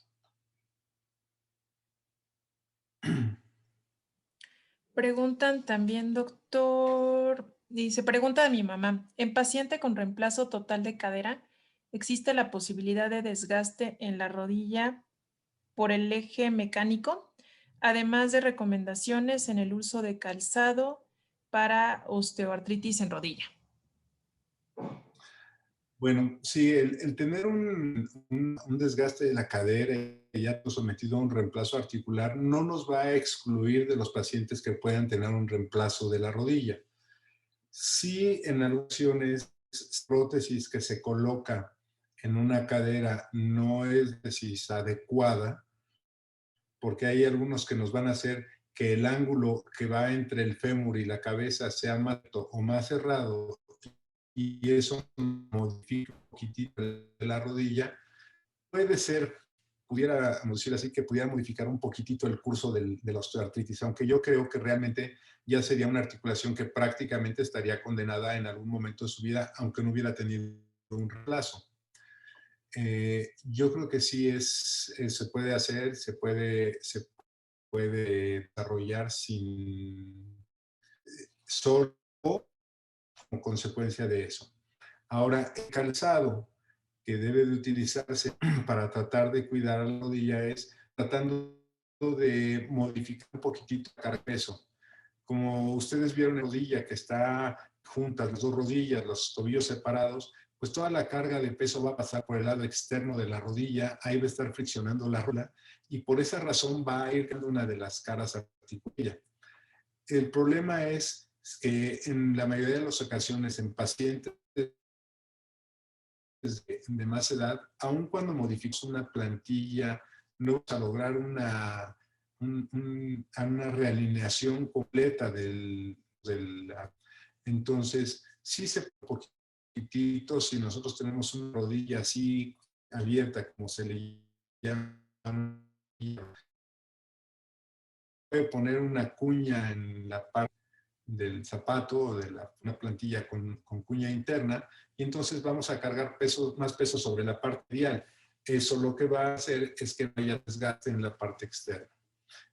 Preguntan también, doctor, dice, pregunta a mi mamá, ¿en paciente con reemplazo total de cadera existe la posibilidad de desgaste en la rodilla por el eje mecánico, además de recomendaciones en el uso de calzado para osteoartritis en rodilla?
Bueno, sí, el tener un desgaste de la cadera y ya sometido a un reemplazo articular no nos va a excluir de los pacientes que puedan tener un reemplazo de la rodilla. Sí, en algunas prótesis que se coloca en una cadera no es decir, adecuada, porque hay algunos que nos van a hacer que el ángulo que va entre el fémur y la cabeza sea más alto o más cerrado y eso modifica un poquitito la rodilla, puede ser, pudiéramos decir así, que pudiera modificar un poquitito el curso de la osteoartritis, aunque yo creo que realmente ya sería una articulación que prácticamente estaría condenada en algún momento de su vida, aunque no hubiera tenido un reemplazo. Yo creo que sí se puede hacer, se puede desarrollar sin solo como consecuencia de eso. Ahora, el calzado que debe de utilizarse para tratar de cuidar la rodilla es tratando de modificar un poquitito el carga de peso. Como ustedes vieron en la rodilla que está juntas, las dos rodillas, los tobillos separados, pues toda la carga de peso va a pasar por el lado externo de la rodilla, ahí va a estar friccionando la rodilla y por esa razón va a ir quedando una de las caras articulares. El problema es que en la mayoría de las ocasiones en pacientes de más edad, aun cuando modificamos una plantilla, no vamos a lograr una realineación completa entonces, sí se puede poquitito, si nosotros tenemos una rodilla así abierta, como se le llama, puede poner una cuña en la parte del zapato o de una plantilla con cuña interna y entonces vamos a cargar más peso sobre la parte medial. Eso lo que va a hacer es que no haya desgaste en la parte externa.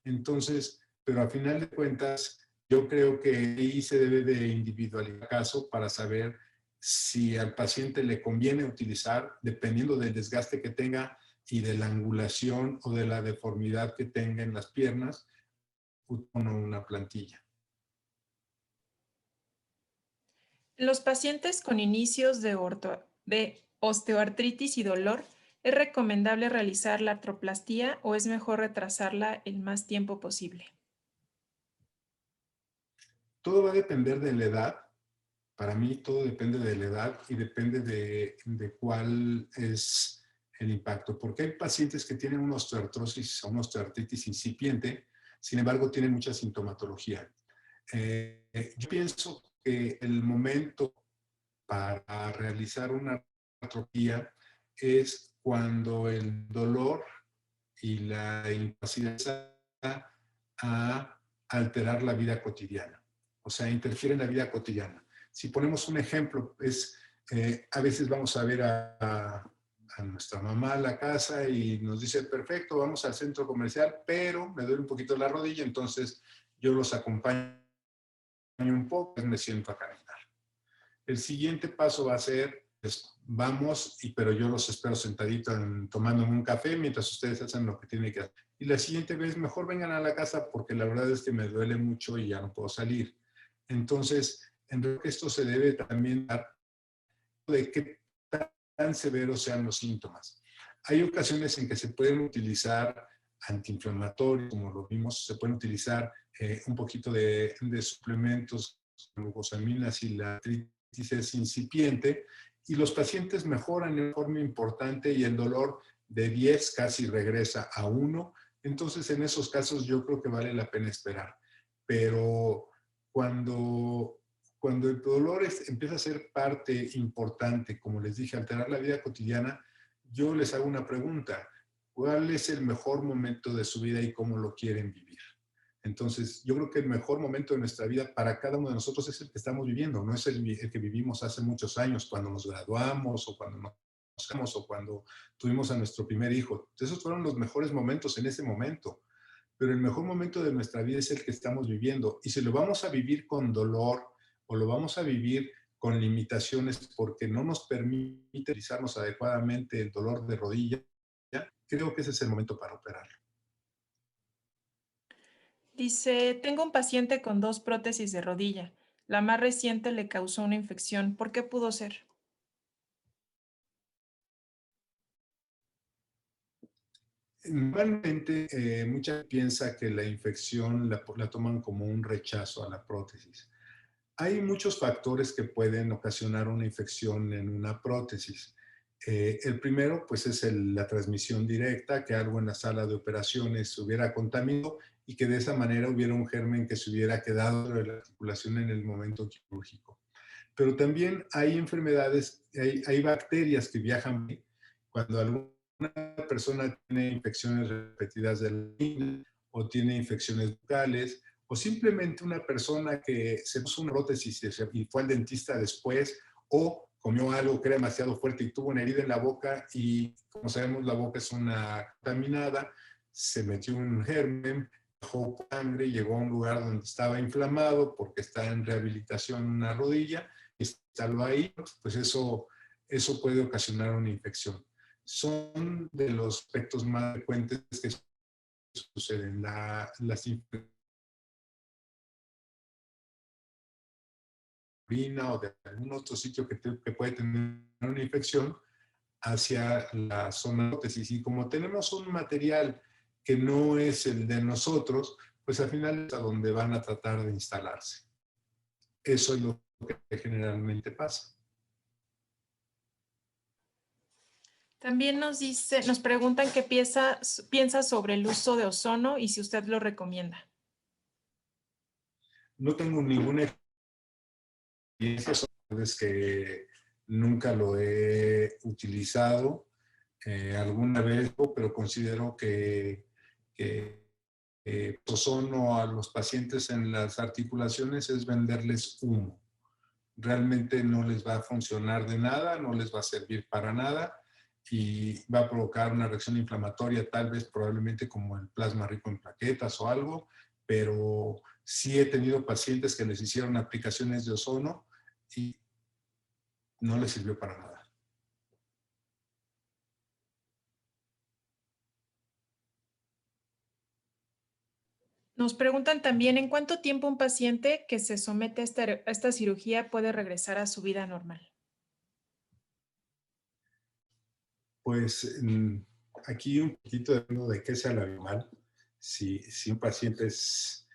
Entonces, pero a final de cuentas, yo creo que ahí se debe de individualizar el caso para saber si al paciente le conviene utilizar, dependiendo del desgaste que tenga y de la angulación o de la deformidad que tenga en las piernas, una plantilla.
Los pacientes con inicios de osteoartritis y dolor, ¿es recomendable realizar la artroplastía o es mejor retrasarla el más tiempo posible?
Todo va a depender de la edad. Para mí todo depende de la edad y depende de cuál es el impacto. Porque hay pacientes que tienen una osteoartrosis o una osteoartritis incipiente, sin embargo tienen mucha sintomatología. Yo pienso que el momento para realizar una artropía es cuando el dolor y la incapacidad a alterar la vida cotidiana, o sea, interfiere en la vida cotidiana. Si ponemos un ejemplo, a veces vamos a ver a nuestra mamá a la casa y nos dice, perfecto, vamos al centro comercial, pero me duele un poquito la rodilla, entonces yo los acompaño un poco, me siento a caminar. El siguiente paso va a ser, pues, vamos, pero yo los espero sentaditos tomando un café mientras ustedes hacen lo que tienen que hacer. Y la siguiente vez, mejor vengan a la casa porque la verdad es que me duele mucho y ya no puedo salir. Entonces, en realidad esto se debe también dar de qué tan severos sean los síntomas. Hay ocasiones en que se pueden utilizar antiinflamatorios, como lo vimos, se pueden utilizar un poquito de suplementos, glucosaminas y la artritis es incipiente, y los pacientes mejoran de forma importante y el dolor de 10 casi regresa a 1. Entonces, en esos casos yo creo que vale la pena esperar. Pero cuando el dolor empieza a ser parte importante, como les dije, alterar la vida cotidiana, yo les hago una pregunta. ¿Cuál es el mejor momento de su vida y cómo lo quieren vivir? Entonces, yo creo que el mejor momento de nuestra vida para cada uno de nosotros es el que estamos viviendo, no es el que vivimos hace muchos años, cuando nos graduamos o cuando nos casamos o cuando tuvimos a nuestro primer hijo. Esos fueron los mejores momentos en ese momento, pero el mejor momento de nuestra vida es el que estamos viviendo. Y si lo vamos a vivir con dolor o lo vamos a vivir con limitaciones porque no nos permite utilizarnos adecuadamente el dolor de rodilla, creo que ese es el momento para operarlo.
Dice, tengo un paciente con 2 prótesis de rodilla. La más reciente le causó una infección. ¿Por qué pudo ser?
Normalmente, mucha gente piensa que la infección la toman como un rechazo a la prótesis. Hay muchos factores que pueden ocasionar una infección en una prótesis. El primero, pues, es la transmisión directa, que algo en la sala de operaciones se hubiera contaminado y que de esa manera hubiera un germen que se hubiera quedado dentro de la articulación en el momento quirúrgico. Pero también hay enfermedades, hay bacterias que viajan. Cuando alguna persona tiene infecciones repetidas de la orina o tiene infecciones bucales, o simplemente una persona que se puso una prótesis y fue al dentista después, o comió algo que era demasiado fuerte y tuvo una herida en la boca y, como sabemos, la boca es una contaminada, se metió un germen, dejó sangre, llegó a un lugar donde estaba inflamado porque está en rehabilitación una rodilla, y instaló ahí, pues eso puede ocasionar una infección. Son de los aspectos más frecuentes que suceden. Las infecciones o de algún otro sitio que puede tener una infección hacia la zona de prótesis. Y como tenemos un material que no es el de nosotros, pues al final es a donde van a tratar de instalarse. Eso es lo que generalmente pasa.
También nos preguntan qué piensa sobre el uso de ozono y si usted lo recomienda.
No tengo ninguna experiencia, es que nunca lo he utilizado alguna vez, pero considero que ozono a los pacientes en las articulaciones es venderles humo. Realmente no les va a funcionar de nada, no les va a servir para nada y va a provocar una reacción inflamatoria, tal vez probablemente como el plasma rico en plaquetas o algo, pero sí he tenido pacientes que les hicieron aplicaciones de ozono y no les sirvió para nada.
Nos preguntan también en cuánto tiempo un paciente que se somete a esta cirugía puede regresar a su vida normal.
Pues aquí un poquito dependiendo de qué sea lo normal. Si un paciente es,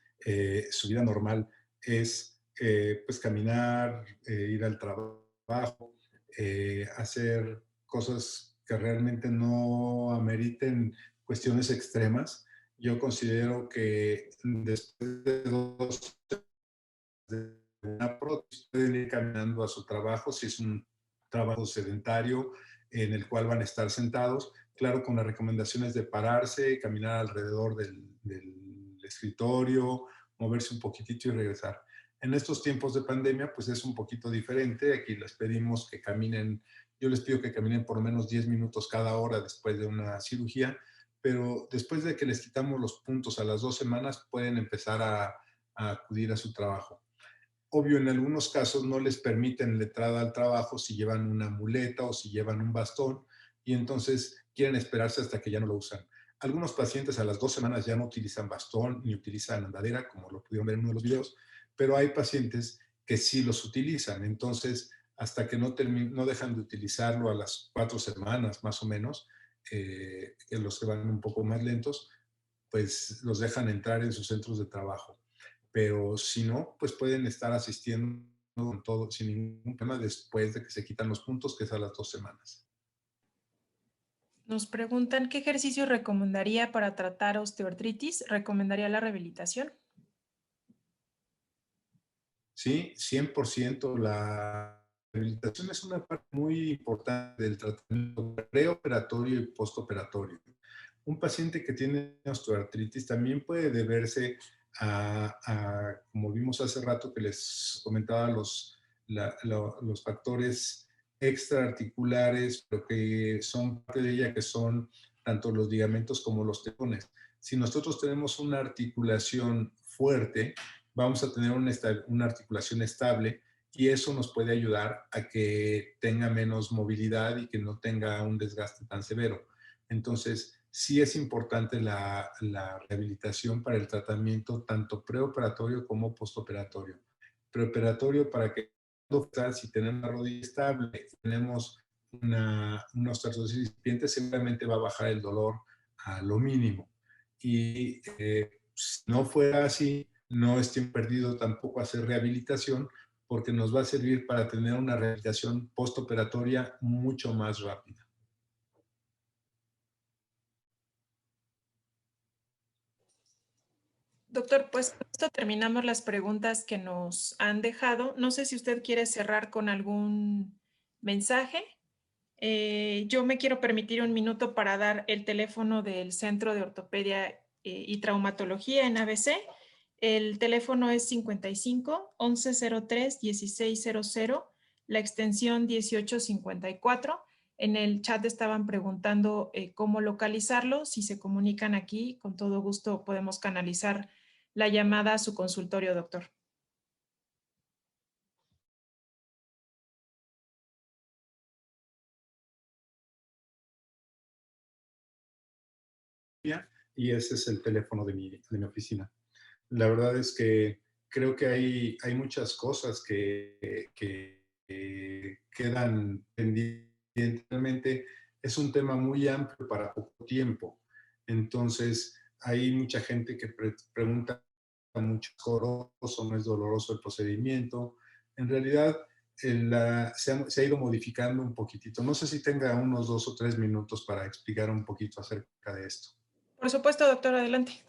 su vida normal es pues caminar, ir al trabajo, hacer cosas que realmente no ameriten cuestiones extremas, yo considero que después de 2 de una prótesis pueden ir caminando a su trabajo si es un trabajo sedentario en el cual van a estar sentados, claro, con las recomendaciones de pararse, caminar alrededor del escritorio, moverse un poquitito y regresar. En estos tiempos de pandemia, pues es un poquito diferente. Aquí les pedimos que caminen, yo les pido que caminen por lo menos 10 minutos cada hora después de una cirugía, pero después de que les quitamos los puntos a las 2 semanas, pueden empezar a acudir a su trabajo. Obvio, en algunos casos no les permiten la entrada al trabajo si llevan una muleta o si llevan un bastón y entonces quieren esperarse hasta que ya no lo usan. Algunos pacientes a las 2 semanas ya no utilizan bastón ni utilizan andadera, como lo pudieron ver en uno de los videos, pero hay pacientes que sí los utilizan. Entonces, hasta que no dejan de utilizarlo a las 4 semanas más o menos, en los que van un poco más lentos, pues los dejan entrar en sus centros de trabajo. Pero si no, pues pueden estar asistiendo con todo, sin ningún problema después de que se quitan los puntos, que es a las 2 semanas.
Nos preguntan qué ejercicio recomendaría para tratar osteoartritis. ¿Recomendaría la rehabilitación?
Sí, 100%. La rehabilitación es una parte muy importante del tratamiento preoperatorio y postoperatorio. Un paciente que tiene osteoartritis también puede deberse como vimos hace rato que les comentaba, los factores extraarticulares, pero que son parte de ella, que son tanto los ligamentos como los tendones. Si nosotros tenemos una articulación fuerte, vamos a tener una articulación estable y eso nos puede ayudar a que tenga menos movilidad y que no tenga un desgaste tan severo. Entonces, sí es importante la rehabilitación para el tratamiento tanto preoperatorio como postoperatorio. Preoperatorio para que si tenemos una rodilla estable, tenemos una osteoporosis incipiente, seguramente va a bajar el dolor a lo mínimo. Y si no fuera así, no es tiempo perdido tampoco hacer rehabilitación, porque nos va a servir para tener una rehabilitación postoperatoria mucho más rápida.
Doctor, pues con esto terminamos las preguntas que nos han dejado. No sé si usted quiere cerrar con algún mensaje. Yo me quiero permitir un minuto para dar el teléfono del Centro de Ortopedia y Traumatología en ABC. El teléfono es 55 1103 1600, la extensión 1854. En el chat estaban preguntando cómo localizarlo. Si se comunican aquí, con todo gusto podemos canalizar la llamada a su consultorio, doctor.
Y ese es el teléfono de mi oficina. La verdad es que creo que hay muchas cosas que quedan pendientes. Realmente es un tema muy amplio para poco tiempo. Entonces, hay mucha gente que pregunta mucho, ¿es doloroso o no es doloroso el procedimiento? En realidad, se ha ido modificando un poquitito. No sé si tenga unos 2 o 3 minutos para explicar un poquito acerca de esto.
Por supuesto, doctor, adelante.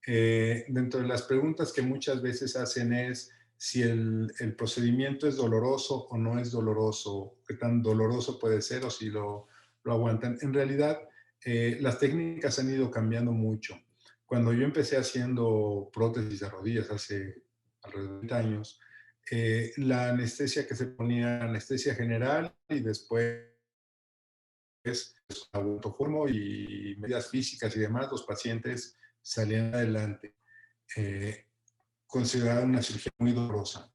Dentro de las preguntas que muchas veces hacen es si el procedimiento es doloroso o no es doloroso, qué tan doloroso puede ser o si lo aguantan. En realidad, las técnicas han ido cambiando mucho. Cuando yo empecé haciendo prótesis de rodillas hace alrededor de 20 años, la anestesia que se ponía, anestesia general y después autoformo y medidas físicas y demás, los pacientes salían adelante. Considerada una cirugía muy dolorosa.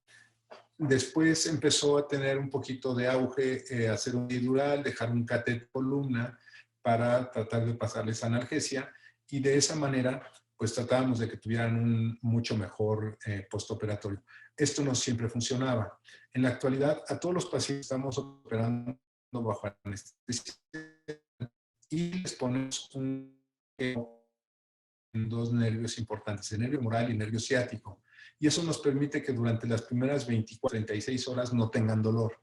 Después empezó a tener un poquito de auge, hacer un epidural, dejar un catéter columna para tratar de pasarles analgesia y de esa manera pues tratábamos de que tuvieran un mucho mejor postoperatorio. Esto no siempre funcionaba. En la actualidad a todos los pacientes estamos operando bajo anestesia y les ponemos dos nervios importantes, el nervio moral y el nervio ciático. Y eso nos permite que durante las primeras 24, 36 horas no tengan dolor.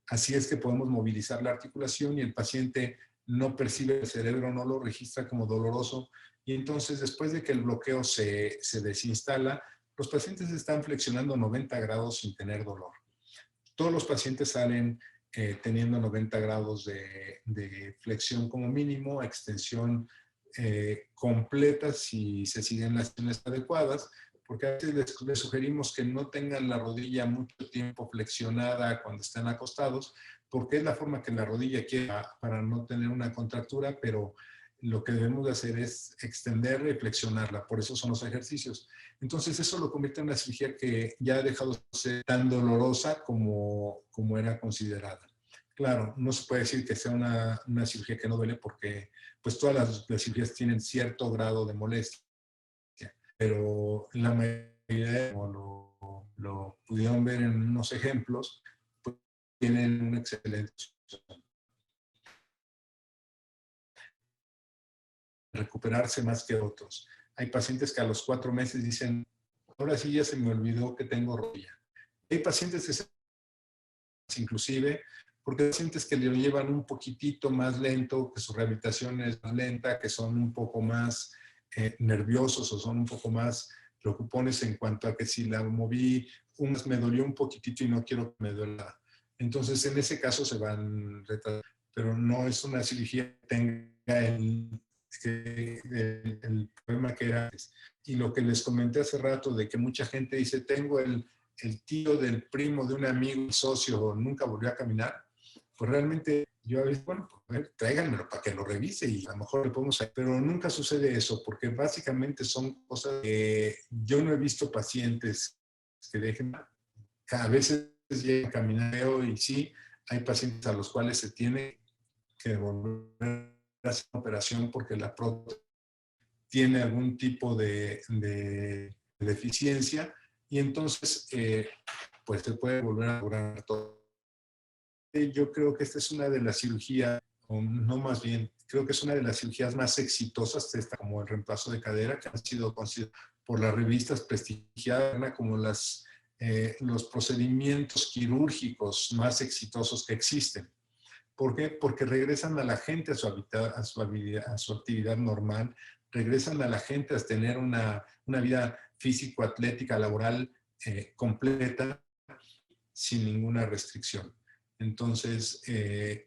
Así es que podemos movilizar la articulación y el paciente no percibe, el cerebro no lo registra como doloroso. Y entonces, después de que el bloqueo se desinstala, los pacientes están flexionando 90 grados sin tener dolor. Todos los pacientes salen teniendo 90 grados de flexión como mínimo, extensión completa si se siguen las acciones adecuadas, porque a veces les sugerimos que no tengan la rodilla mucho tiempo flexionada cuando están acostados, porque es la forma que la rodilla quiere para no tener una contractura, pero lo que debemos de hacer es extenderla y flexionarla. Por eso son los ejercicios. Entonces eso lo convierte en una cirugía que ya ha dejado de ser tan dolorosa como era considerada. Claro, no se puede decir que sea una cirugía que no duele porque pues todas las cirugías tienen cierto grado de molestia, pero la mayoría, como lo pudieron ver en unos ejemplos, pues tienen una excelente recuperarse más que otros. Hay pacientes que a los 4 meses dicen, ahora sí ya se me olvidó que tengo rodilla. Hay pacientes que inclusive, porque hay pacientes que lo llevan un poquitito más lento, que su rehabilitación es más lenta, que son un poco más nerviosos o son un poco más preocupones en cuanto a que si la moví, me dolió un poquitito y no quiero que me duela. Entonces, en ese caso se van retardando, pero no es una cirugía que tenga el problema que era antes. Y lo que les comenté hace rato de que mucha gente dice, tengo el tío del primo de un amigo, el socio, nunca volvió a caminar, pues realmente yo a veces, bueno, pues, tráiganmelo para que lo revise y a lo mejor le podemos hacer, pero nunca sucede eso, porque básicamente son cosas que yo no he visto pacientes que dejen, a veces llegan a caminar y sí, hay pacientes a los cuales se tiene que volver a hacer una operación porque la prótesis tiene algún tipo de deficiencia y entonces pues se puede volver a lograr todo. Yo creo que esta es una de las cirugías, o no más bien, creo que es una de las cirugías más exitosas, como el reemplazo de cadera, que han sido consideradas por las revistas prestigiadas como los procedimientos quirúrgicos más exitosos que existen. ¿Por qué? Porque regresan a la gente a su actividad normal, regresan a la gente a tener una vida físico-atlética, laboral completa, sin ninguna restricción. Entonces,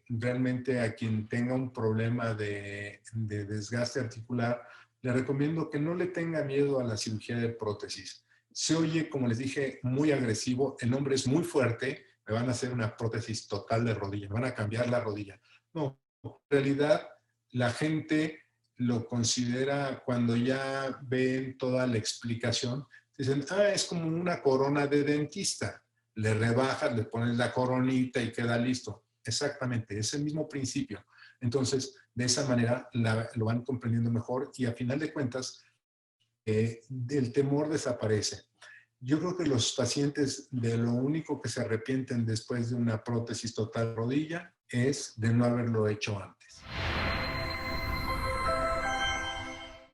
realmente a quien tenga un problema de desgaste articular, le recomiendo que no le tenga miedo a la cirugía de prótesis. Se oye, como les dije, muy agresivo, el nombre es muy fuerte, me van a hacer una prótesis total de rodilla, me van a cambiar la rodilla. No, en realidad la gente lo considera cuando ya ven toda la explicación, dicen, es como una corona de dentista. Le rebajas, le pones la coronita y queda listo. Exactamente, es el mismo principio. Entonces, de esa manera lo van comprendiendo mejor y a final de cuentas, el temor desaparece. Yo creo que los pacientes de lo único que se arrepienten después de una prótesis total rodilla es de no haberlo hecho antes.